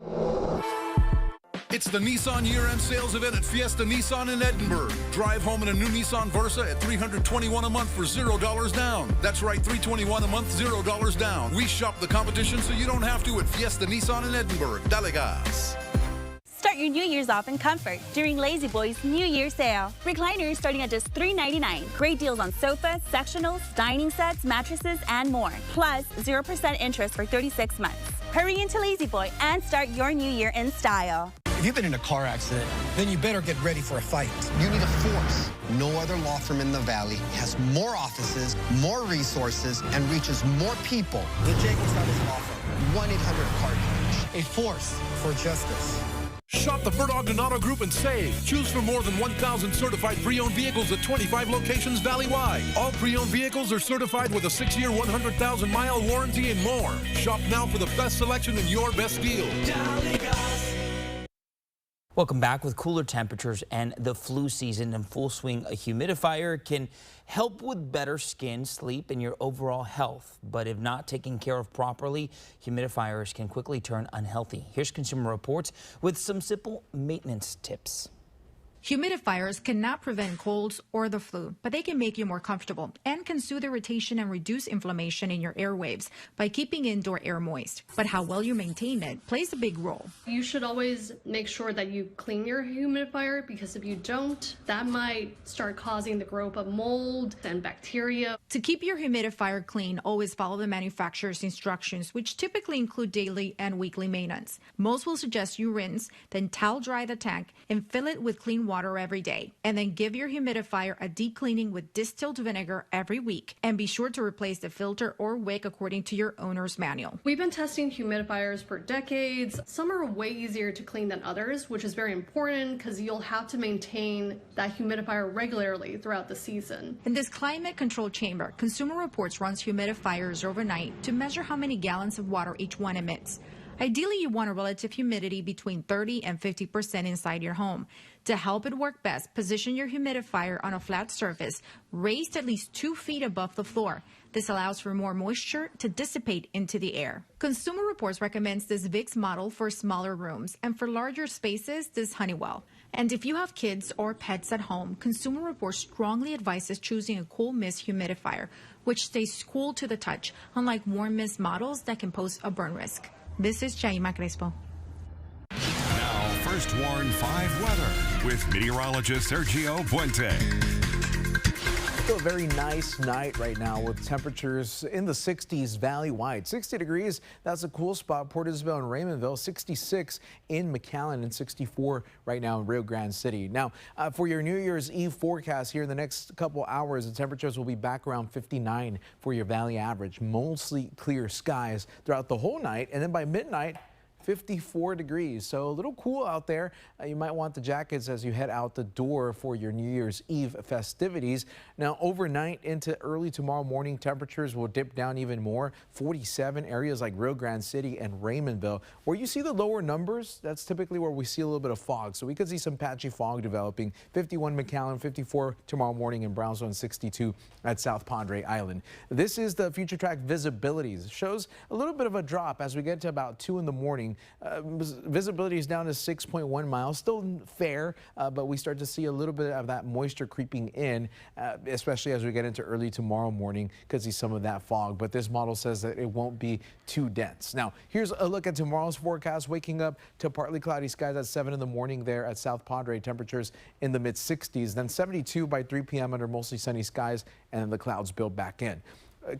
Speaker 14: It's the Nissan year-end sales event at Fiesta Nissan in Edinburgh. Drive home in a new Nissan Versa at $321 a month for $0 down. That's right, $321 a month, $0 down. We shop the competition so you don't have to at Fiesta Nissan in Edinburgh. Dale gas.
Speaker 8: Start your New Year's off in comfort during Lazy Boy's New Year sale. Recliners starting at just $399. Great deals on sofas, sectionals, dining sets, mattresses, and more. Plus 0% interest for 36 months. Hurry into Lazy Boy and start your new year in style.
Speaker 9: If you've been in a car accident, then you better get ready for a fight.
Speaker 35: You need a force. No other law firm in the Valley has more offices, more resources, and reaches more people.
Speaker 9: The Jay Gonzalez Law Firm.
Speaker 35: 1-800-CARTAGE.
Speaker 9: A force for justice.
Speaker 14: Shop the Burt Ogden Auto Group and save. Choose from more than 1,000 certified pre-owned vehicles at 25 locations valley-wide. All pre-owned vehicles are certified with a 6-year, 100,000-mile warranty and more. Shop now for the best selection and your best deal.
Speaker 1: Welcome back. With cooler temperatures and the flu season in full swing, a humidifier can help with better skin, sleep, and your overall health. But if not taken care of properly, humidifiers can quickly turn unhealthy. Here's Consumer Reports with some simple maintenance tips.
Speaker 10: Humidifiers cannot prevent colds or the flu, but they can make you more comfortable and can soothe irritation and reduce inflammation in your airwaves by keeping indoor air moist. But how well you maintain it plays a big role.
Speaker 2: You should always make sure that you clean your humidifier, because if you don't, that might start causing the growth of mold and bacteria.
Speaker 10: To keep your humidifier clean, always follow the manufacturer's instructions, which typically include daily and weekly maintenance. Most will suggest you rinse, then towel dry the tank and fill it with clean water every day, and then give your humidifier a deep cleaning with distilled vinegar every week, and be sure to replace the filter or wick according to your owner's manual.
Speaker 2: We've been testing humidifiers for decades. Some are way easier to clean than others, which is very important because you'll have to maintain that humidifier regularly throughout the season.
Speaker 10: In this climate-controlled chamber, Consumer Reports runs humidifiers overnight to measure how many gallons of water each one emits. Ideally, you want a relative humidity between 30 and 50% inside your home. To help it work best, position your humidifier on a flat surface, raised at least 2 feet above the floor. This allows for more moisture to dissipate into the air. Consumer Reports recommends this Vicks model for smaller rooms, and for larger spaces, this Honeywell. And if you have kids or pets at home, Consumer Reports strongly advises choosing a cool mist humidifier, which stays cool to the touch, unlike warm mist models that can pose a burn risk. This is Chaima Crespo.
Speaker 3: Now, First Warn 5 weather with meteorologist Sergio Puente.
Speaker 11: Still a very nice night right now with temperatures in the 60s valley-wide. 60 degrees, that's a cool spot. Port Isabel and Raymondville, 66 in McAllen, and 64 right now in Rio Grande City. Now, for your New Year's Eve forecast here in the next couple hours, the temperatures will be back around 59 for your valley average. Mostly clear skies throughout the whole night, and then by midnight, 54 degrees, so a little cool out there. You might want the jackets as you head out the door for your New Year's Eve festivities. Now, overnight into early tomorrow morning, temperatures will dip down even more. 47 areas like Rio Grande City and Raymondville. Where you see the lower numbers, that's typically where we see a little bit of fog. So we could see some patchy fog developing. 51 McAllen, 54 tomorrow morning in Brownsville, and 62 at South Padre Island. This is the Future Track visibilities. It shows a little bit of a drop as we get to about 2 in the morning. Visibility is down to 6.1 miles, still fair, but we start to see a little bit of that moisture creeping in, especially as we get into early tomorrow morning. Could see some of that fog, but this model says that it won't be too dense. Now, here's a look at tomorrow's forecast. Waking up to partly cloudy skies at 7 in the morning there at South Padre. Temperatures in the mid-60s, then 72 by 3 p.m. under mostly sunny skies, and then the clouds build back in.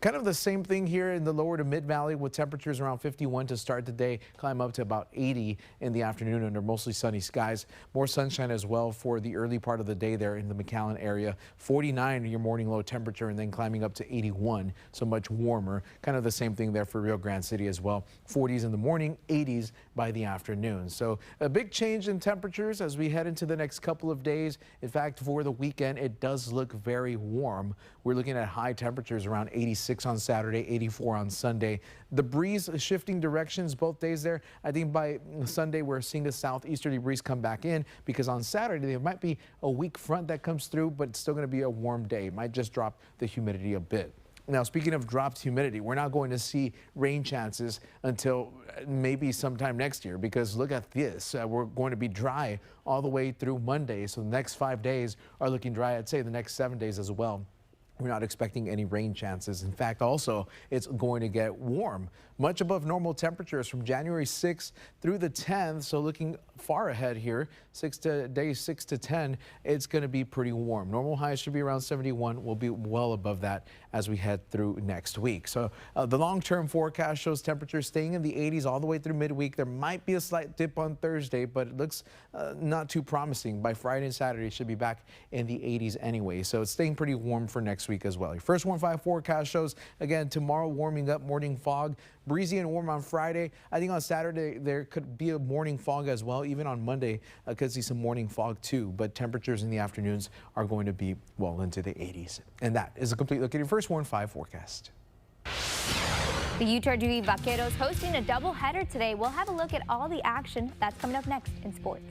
Speaker 11: Kind of the same thing here in the lower to mid valley with temperatures around 51 to start the day, climb up to about 80 in the afternoon under mostly sunny skies. More sunshine as well for the early part of the day there in the McAllen area. 49 your morning low temperature, and then climbing up to 81, so much warmer. Kind of the same thing there for Rio Grande City as well. 40s in the morning, 80s by the afternoon. So a big change in temperatures as we head into the next couple of days. In fact, for the weekend, it does look very warm. We're looking at high temperatures around 86 on Saturday, 84 on Sunday. The breeze is shifting directions both days there. I think by Sunday we're seeing the southeasterly breeze come back in, because on Saturday there might be a weak front that comes through, but it's still going to be a warm day. It might just drop the humidity a bit. Now, speaking of dropped humidity, we're not going to see rain chances until maybe sometime next year, because look at this. We're going to be dry all the way through Monday. So the next 5 days are looking dry. I'd say the next 7 days as well. We're not expecting any rain chances. In fact, also, it's going to get warm, much above normal temperatures from January 6th through the 10th. So looking far ahead here, days 6 to 10, it's going to be pretty warm. Normal highs should be around 71. We'll be well above that as we head through next week. So the long-term forecast shows temperatures staying in the 80s all the way through midweek. There might be a slight dip on Thursday, but it looks not too promising. By Friday and Saturday, it should be back in the 80s anyway. So it's staying pretty warm for next week as well. Your first 1-5 forecast shows, again, tomorrow warming up, morning fog, breezy and warm on Friday. I think on Saturday there could be a morning fog as well. Even on Monday, could see some morning fog too. But temperatures in the afternoons are going to be well into the 80s. And that is a complete look at your first 1-5 forecast.
Speaker 12: The Utah Dewey Vaqueros hosting a doubleheader today. We'll have a look at all the action that's coming up next in sports.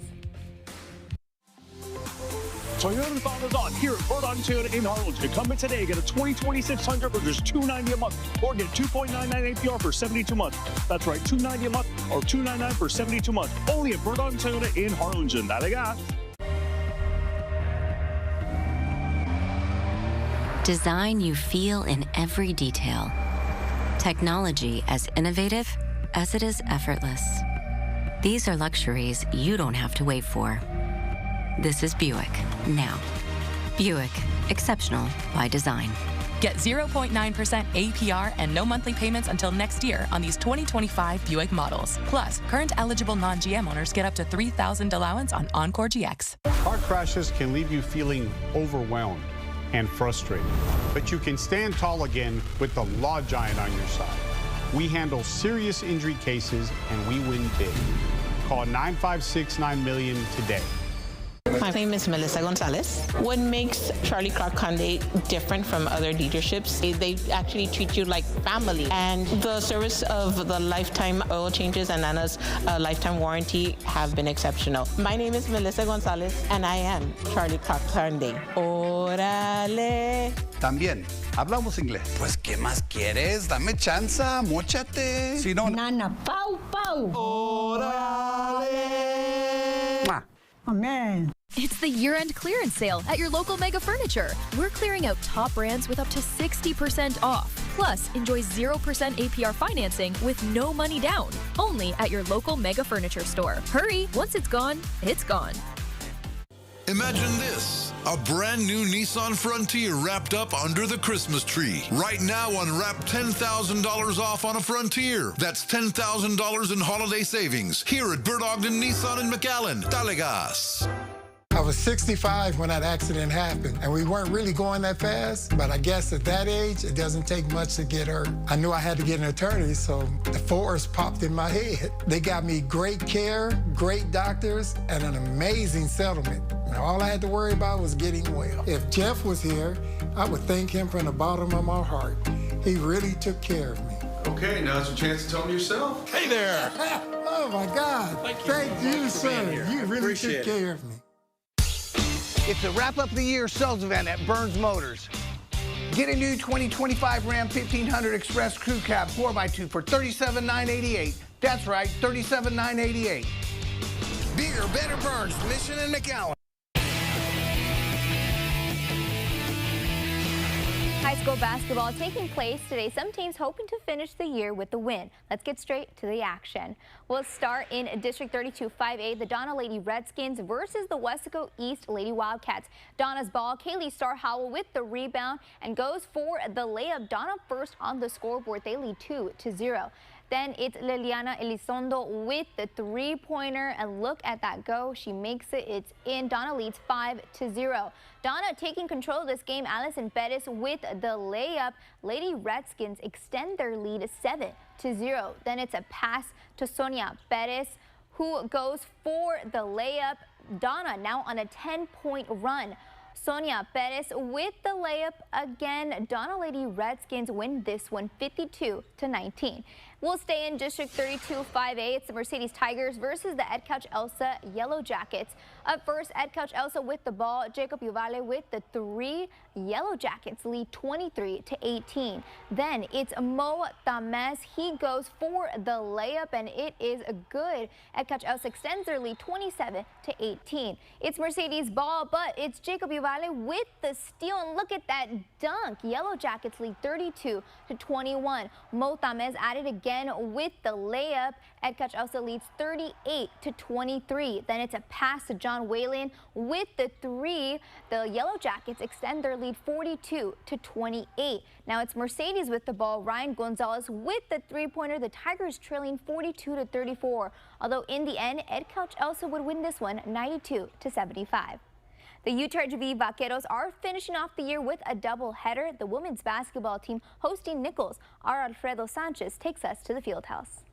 Speaker 13: Toyota Thon is on here at Bird on Toyota in Harlingen. Come in today, get a 2026 Tundra for just $290 a month, or get 2.99 APR for 72 months. That's right, $290 a month or $299 for 72 months. Only at Bird on Toyota in Harlingen. That I got.
Speaker 15: Design you feel in every detail. Technology as innovative as it is effortless. These are luxuries you don't have to wait for. This is Buick now. Buick, exceptional by design.
Speaker 16: Get 0.9% APR and no monthly payments until next year on these 2025 Buick models. Plus, current eligible non-GM owners get up to $3,000 allowance on Encore GX.
Speaker 17: Car crashes can leave you feeling overwhelmed and frustrated, but you can stand tall again with the law giant on your side. We handle serious injury cases and we win big. Call 956-9 today.
Speaker 4: My name is Melissa Gonzalez. What makes Charlie Clark Hyundai different from other dealerships? They actually treat you like family, and the service of the lifetime oil changes and Nana's lifetime warranty have been exceptional. My name is Melissa Gonzalez, and I am Charlie Clark Hyundai. Órale.
Speaker 5: También hablamos inglés. Pues, ¿qué más quieres? Dame chance, móchate. Si no...
Speaker 18: Nana, pau, pau.
Speaker 5: Órale.
Speaker 18: Mwah. Oh, man.
Speaker 19: It's the year-end clearance sale at your local Mega Furniture. We're clearing out top brands with up to 60% off. Plus, enjoy 0% APR financing with no money down. Only at your local Mega Furniture store. Hurry, once it's gone, it's gone.
Speaker 14: Imagine this, a brand new Nissan Frontier wrapped up under the Christmas tree. Right now, unwrap $10,000 off on a Frontier. That's $10,000 in holiday savings here at Bird Ogden Nissan in McAllen. Dale gas.
Speaker 20: I was 65 when that accident happened, and we weren't really going that fast, but I guess at that age, it doesn't take much to get hurt. I knew I had to get an attorney, so the force popped in my head. They got me great care, great doctors, and an amazing settlement. And all I had to worry about was getting well. If Jeff was here, I would thank him from the bottom of my heart. He really took care of me.
Speaker 21: Okay, now's your chance to tell me yourself.
Speaker 20: Hey there! Oh my God! Thank you, sir. You really took care of me.
Speaker 35: It's the Wrap Up the Year sales event at Burns Motors. Get a new 2025 Ram 1500 Express Crew Cab 4x2 for $37,988. That's right, $37,988. Bigger, better Burns, Mission and McAllen.
Speaker 12: High school basketball taking place today. Some teams hoping to finish the year with the win. Let's get straight to the action. We'll start in District 32 5A, the Donna Lady Redskins versus the Wesco East Lady Wildcats. Donna's ball, Kaylee Starhowell with the rebound and goes for the layup. Donna first on the scoreboard. They lead 2-0. Then it's Liliana Elizondo with the three-pointer, and look at that go. She makes it. It's in. Donna leads 5-0. Donna taking control of this game. Allison Bettis with the layup. Lady Redskins extend their lead 7-0. Then it's a pass to Sonia Bettis, who goes for the layup. Donna now on a 10-point run. Sonia Perez with the layup again. Donna Lady Redskins win this one 52-19. We'll stay in District 32-5A. It's the Mercedes Tigers versus the Ed Couch Elsa Yellow Jackets. Up first, Ed Couch Elsa with the ball. Jacob Uvale with the 3. Yellow Jackets lead 23-18. Then it's Mo Tames. He goes for the layup, and it is good. Ed Couch Elsa extends their lead 27-18. It's Mercedes ball, but it's Jacob Uvale with the steal, and look at that dunk. Yellow Jackets lead 32-21. Mo Tames added again with the layup. Ed Couch Elsa leads 38-23. Then it's a pass to John Whalen with the 3. The Yellow Jackets extend their lead 42-28. Now it's Mercedes with the ball. Ryan Gonzalez with the 3-pointer. The Tigers trailing 42-34. Although in the end, Ed Couch Elsa would win this one 92-75. The UTRGV Vaqueros are finishing off the year with a doubleheader. The women's basketball team hosting Nichols. Our Alfredo Sanchez takes us to the Fieldhouse.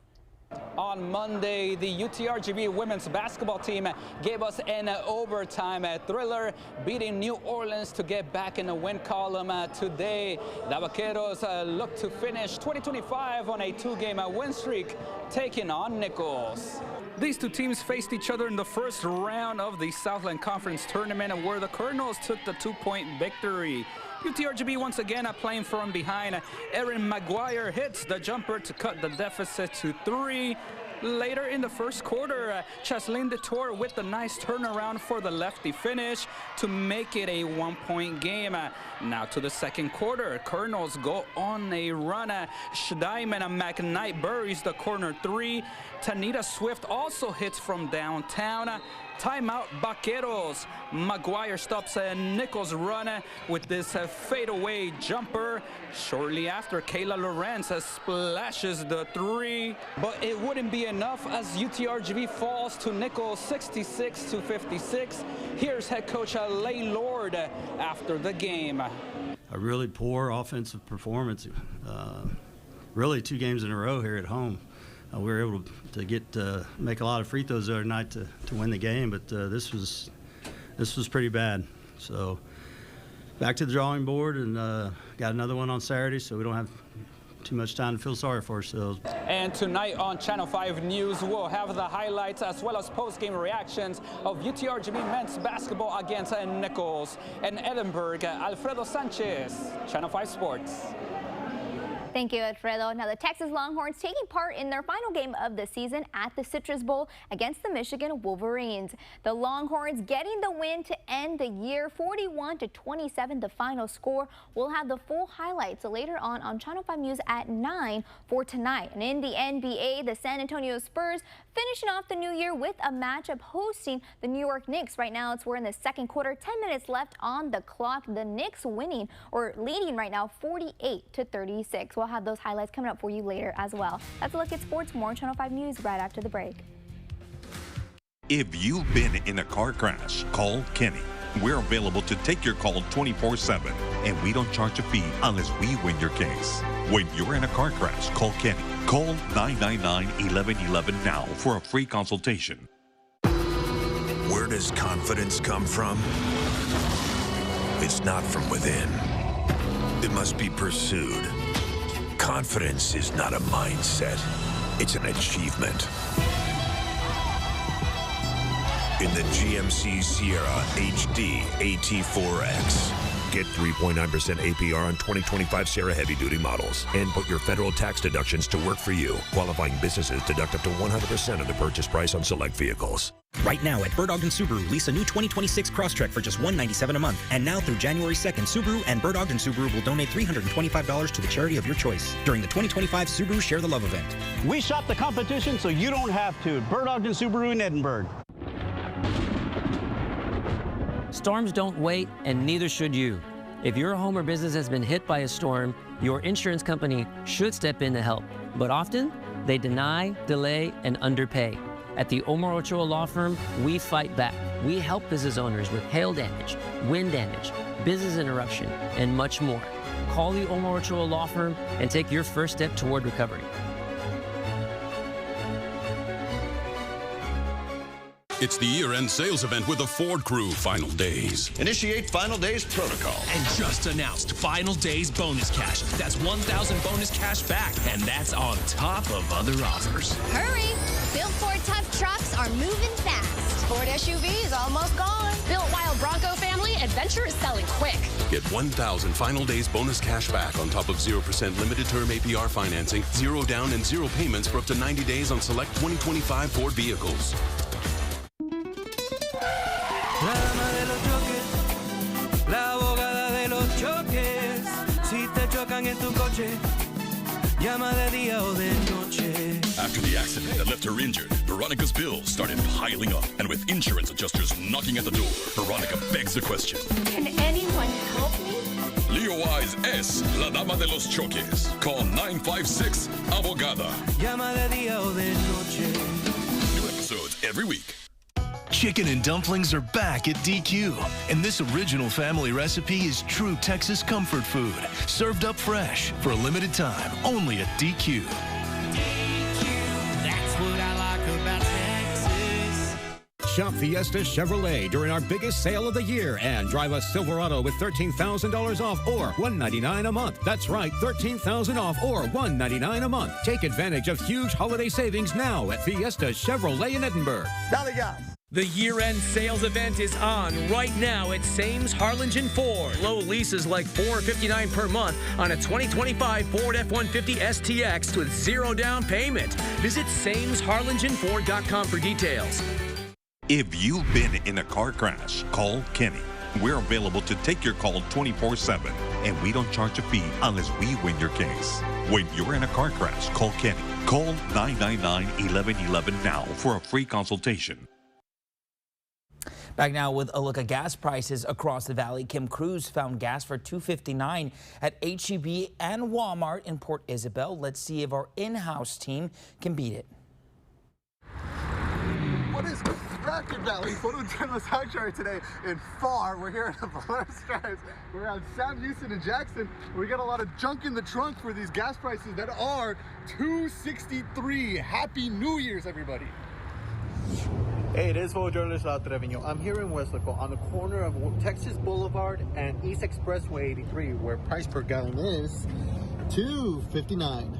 Speaker 6: On Monday, the UTRGV women's basketball team gave us an overtime thriller, beating New Orleans to get back in the win column. Today, the Vaqueros look to finish 2025 on a 2-game win streak, taking on Nichols. These two teams faced each other in the first round of the Southland Conference tournament, where the Cardinals took the 2-point victory. UTRGV once again playing from behind. Erin McGuire hits the jumper to cut the deficit to 3. Later in the first quarter, Chaslyn DeTore with the nice turnaround for the lefty finish to make it a 1-point game. Now to the second quarter, Cardinals go on a run. Schdeim and McKnight buries the corner 3. Tanita Swift also hits from downtown. Timeout Vaqueros. McGuire stops Nichols' run with this fadeaway jumper. Shortly after, Kayla Lorenz splashes the 3. But it wouldn't be enough as UTRGV falls to Nichols 66-56. Here's head coach Lay Lord after the game.
Speaker 7: A really poor offensive performance. Really 2 games in a row here at home. We were able to make a lot of free throws the other night to win the game, but this was pretty bad. So back to the drawing board, and got another one on Saturday, so we don't have too much time to feel sorry for ourselves.
Speaker 6: And tonight on Channel 5 News, we'll have the highlights as well as post-game reactions of UTRGV men's basketball against Nichols and Edinburgh. Alfredo Sanchez, Channel 5 Sports.
Speaker 12: Thank you, Alfredo. Now, the Texas Longhorns taking part in their final game of the season at the Citrus Bowl against the Michigan Wolverines. The Longhorns getting the win to end the year, 41-27, the final score. We'll have the full highlights later on Channel 5 News at 9 for tonight. And in the NBA, the San Antonio Spurs finishing off the new year with a matchup hosting the New York Knicks. Right now, we're in the second quarter, 10 minutes left on the clock. The Knicks winning or leading right now 48-36. We'll have those highlights coming up for you later as well. That's a look at sports. More on Channel 5 News right after the break.
Speaker 22: If you've been in a car crash, call Kenny. We're available to take your call 24/7, and we don't charge a fee unless we win your case. When you're in a car crash, call Kenny. Call 999-1111 now for a free consultation.
Speaker 23: Where does confidence come from? It's not from within. It must be pursued. Confidence is not a mindset. It's an achievement. In the GMC Sierra HD AT4X. Get 3.9% APR on 2025 Sierra heavy-duty models and put your federal tax deductions to work for you. Qualifying businesses deduct up to 100% of the purchase price on select vehicles.
Speaker 24: Right now at Bird Ogden Subaru, lease a new 2026 Crosstrek for just $197 a month. And now through January 2nd, Subaru and Bird Ogden Subaru will donate $325 to the charity of your choice during the 2025 Subaru Share the Love event.
Speaker 25: We shop the competition so you don't have to. Bird Ogden Subaru in Edinburgh.
Speaker 26: Storms don't wait, and neither should you. If your home or business has been hit by a storm, your insurance company should step in to help. But often, they deny, delay, and underpay. At the Omar Ochoa Law Firm, we fight back. We help business owners with hail damage, wind damage, business interruption, and much more. Call the Omar Ochoa Law Firm and take your first step toward recovery.
Speaker 1: It's the year-end sales event with the Ford Crew Final Days.
Speaker 2: Initiate Final Days protocol.
Speaker 3: And just announced Final Days bonus cash. That's 1,000 bonus cash back, and that's on top of other offers.
Speaker 8: Hurry! Built Ford tough trucks are moving fast. Ford SUV is almost gone.
Speaker 9: Built Wild Bronco family, adventure is selling quick.
Speaker 1: Get 1,000 Final Days bonus cash back on top of 0% limited term APR financing, 0 down and 0 payments for up to 90 days on select 2025 Ford vehicles.
Speaker 10: La dama de los choques, la abogada de los choques. Si te chocan en tu coche, llama de día o de noche.
Speaker 21: After the accident that left her injured, Veronica's bills started piling up. And with insurance adjusters knocking at the door, Veronica begs the question.
Speaker 8: Can anyone help me?
Speaker 21: Leo Wise es la dama de los choques. Call 956 Abogada.
Speaker 10: Llama de día o de noche.
Speaker 21: New episodes every week.
Speaker 11: Chicken and dumplings are back at DQ, and this original family recipe is true Texas comfort food, served up fresh for a limited time, only at DQ.
Speaker 10: That's what I like about Texas.
Speaker 27: Shop Fiesta Chevrolet during our biggest sale of the year and drive a Silverado with $13,000 off or $199 a month. That's right, $13,000 off or $199 a month. Take advantage of huge holiday savings now at Fiesta Chevrolet in Edinburgh.
Speaker 35: Dale gas.
Speaker 28: The year-end sales event is on right now at Sames Harlingen Ford. Low leases like $459 per month on a 2025 Ford F-150 STX with 0 down payment. Visit SamesHarlingenFord.com for details.
Speaker 22: If you've been in a car crash, call Kenny. We're available to take your call 24/7, and we don't charge a fee unless we win your case. When you're in a car crash, call Kenny. Call 999-1111 now for a free consultation.
Speaker 29: Back now with a look at gas prices across the valley. Kim Cruz found gas for $2.59 at H-E-B and Walmart in Port Isabel. Let's see if our in-house team can beat it.
Speaker 30: What is Rocket Valley Photojournalist Sanctuary today in Pharr? We're here at the Blur Stripes. We're on Sam Houston and Jackson. We got a lot of junk in the trunk for these gas prices that are $2.63. Happy New Year's, everybody.
Speaker 31: Hey, it is photojournalist Treviño. I'm here in Weslaco on the corner of Texas Boulevard and East Expressway 83, where price per gallon is $2.59.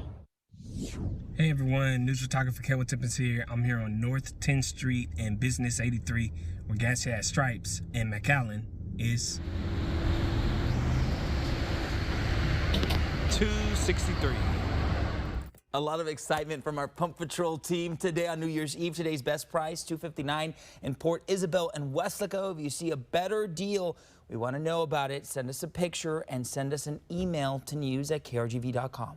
Speaker 32: Hey everyone, news photographer Kevin Tippins here. I'm here on North 10th Street and Business 83, where gas here at Stripes and McAllen is $2.63.
Speaker 29: A lot of excitement from our Pump Patrol team today on New Year's Eve. Today's best price, $2.59 in Port Isabel and Weslaco. If you see a better deal, we want to know about it. Send us a picture and send us an email to news@krgv.com.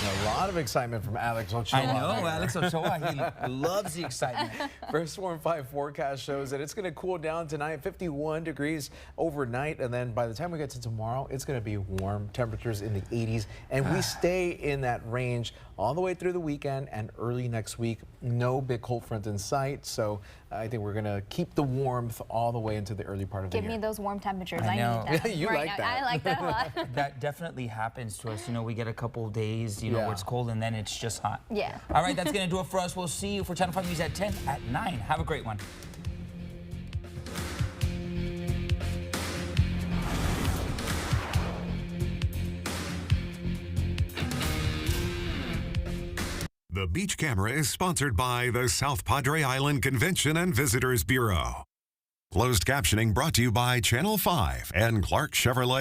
Speaker 33: A lot of excitement from Alex Ochoa.
Speaker 29: I know, Alex Ochoa, he loves the excitement.
Speaker 33: First Warm 5 forecast shows that it's going to cool down tonight, 51 degrees overnight, and then by the time we get to tomorrow, it's going to be warm, temperatures in the 80s, and we stay in that range all the way through the weekend and early next week. No big cold front in sight, so I think we're going to keep the warmth all the way into the early part of the year.
Speaker 12: Give me those warm temperatures.
Speaker 29: I know.
Speaker 12: need that.
Speaker 33: You
Speaker 12: right
Speaker 33: like
Speaker 12: now.
Speaker 33: that.
Speaker 12: I like that a lot.
Speaker 29: That definitely happens to us. You know, we get a couple of days, you know, where it's cold and then it's just hot.
Speaker 12: Yeah.
Speaker 29: All right, that's going to do it for us. We'll see you for Channel 5 News at 10 at 9. Have a great one.
Speaker 34: The Beach Camera is sponsored by the South Padre Island Convention and Visitors Bureau. Closed captioning brought to you by Channel 5 and Clark Chevrolet.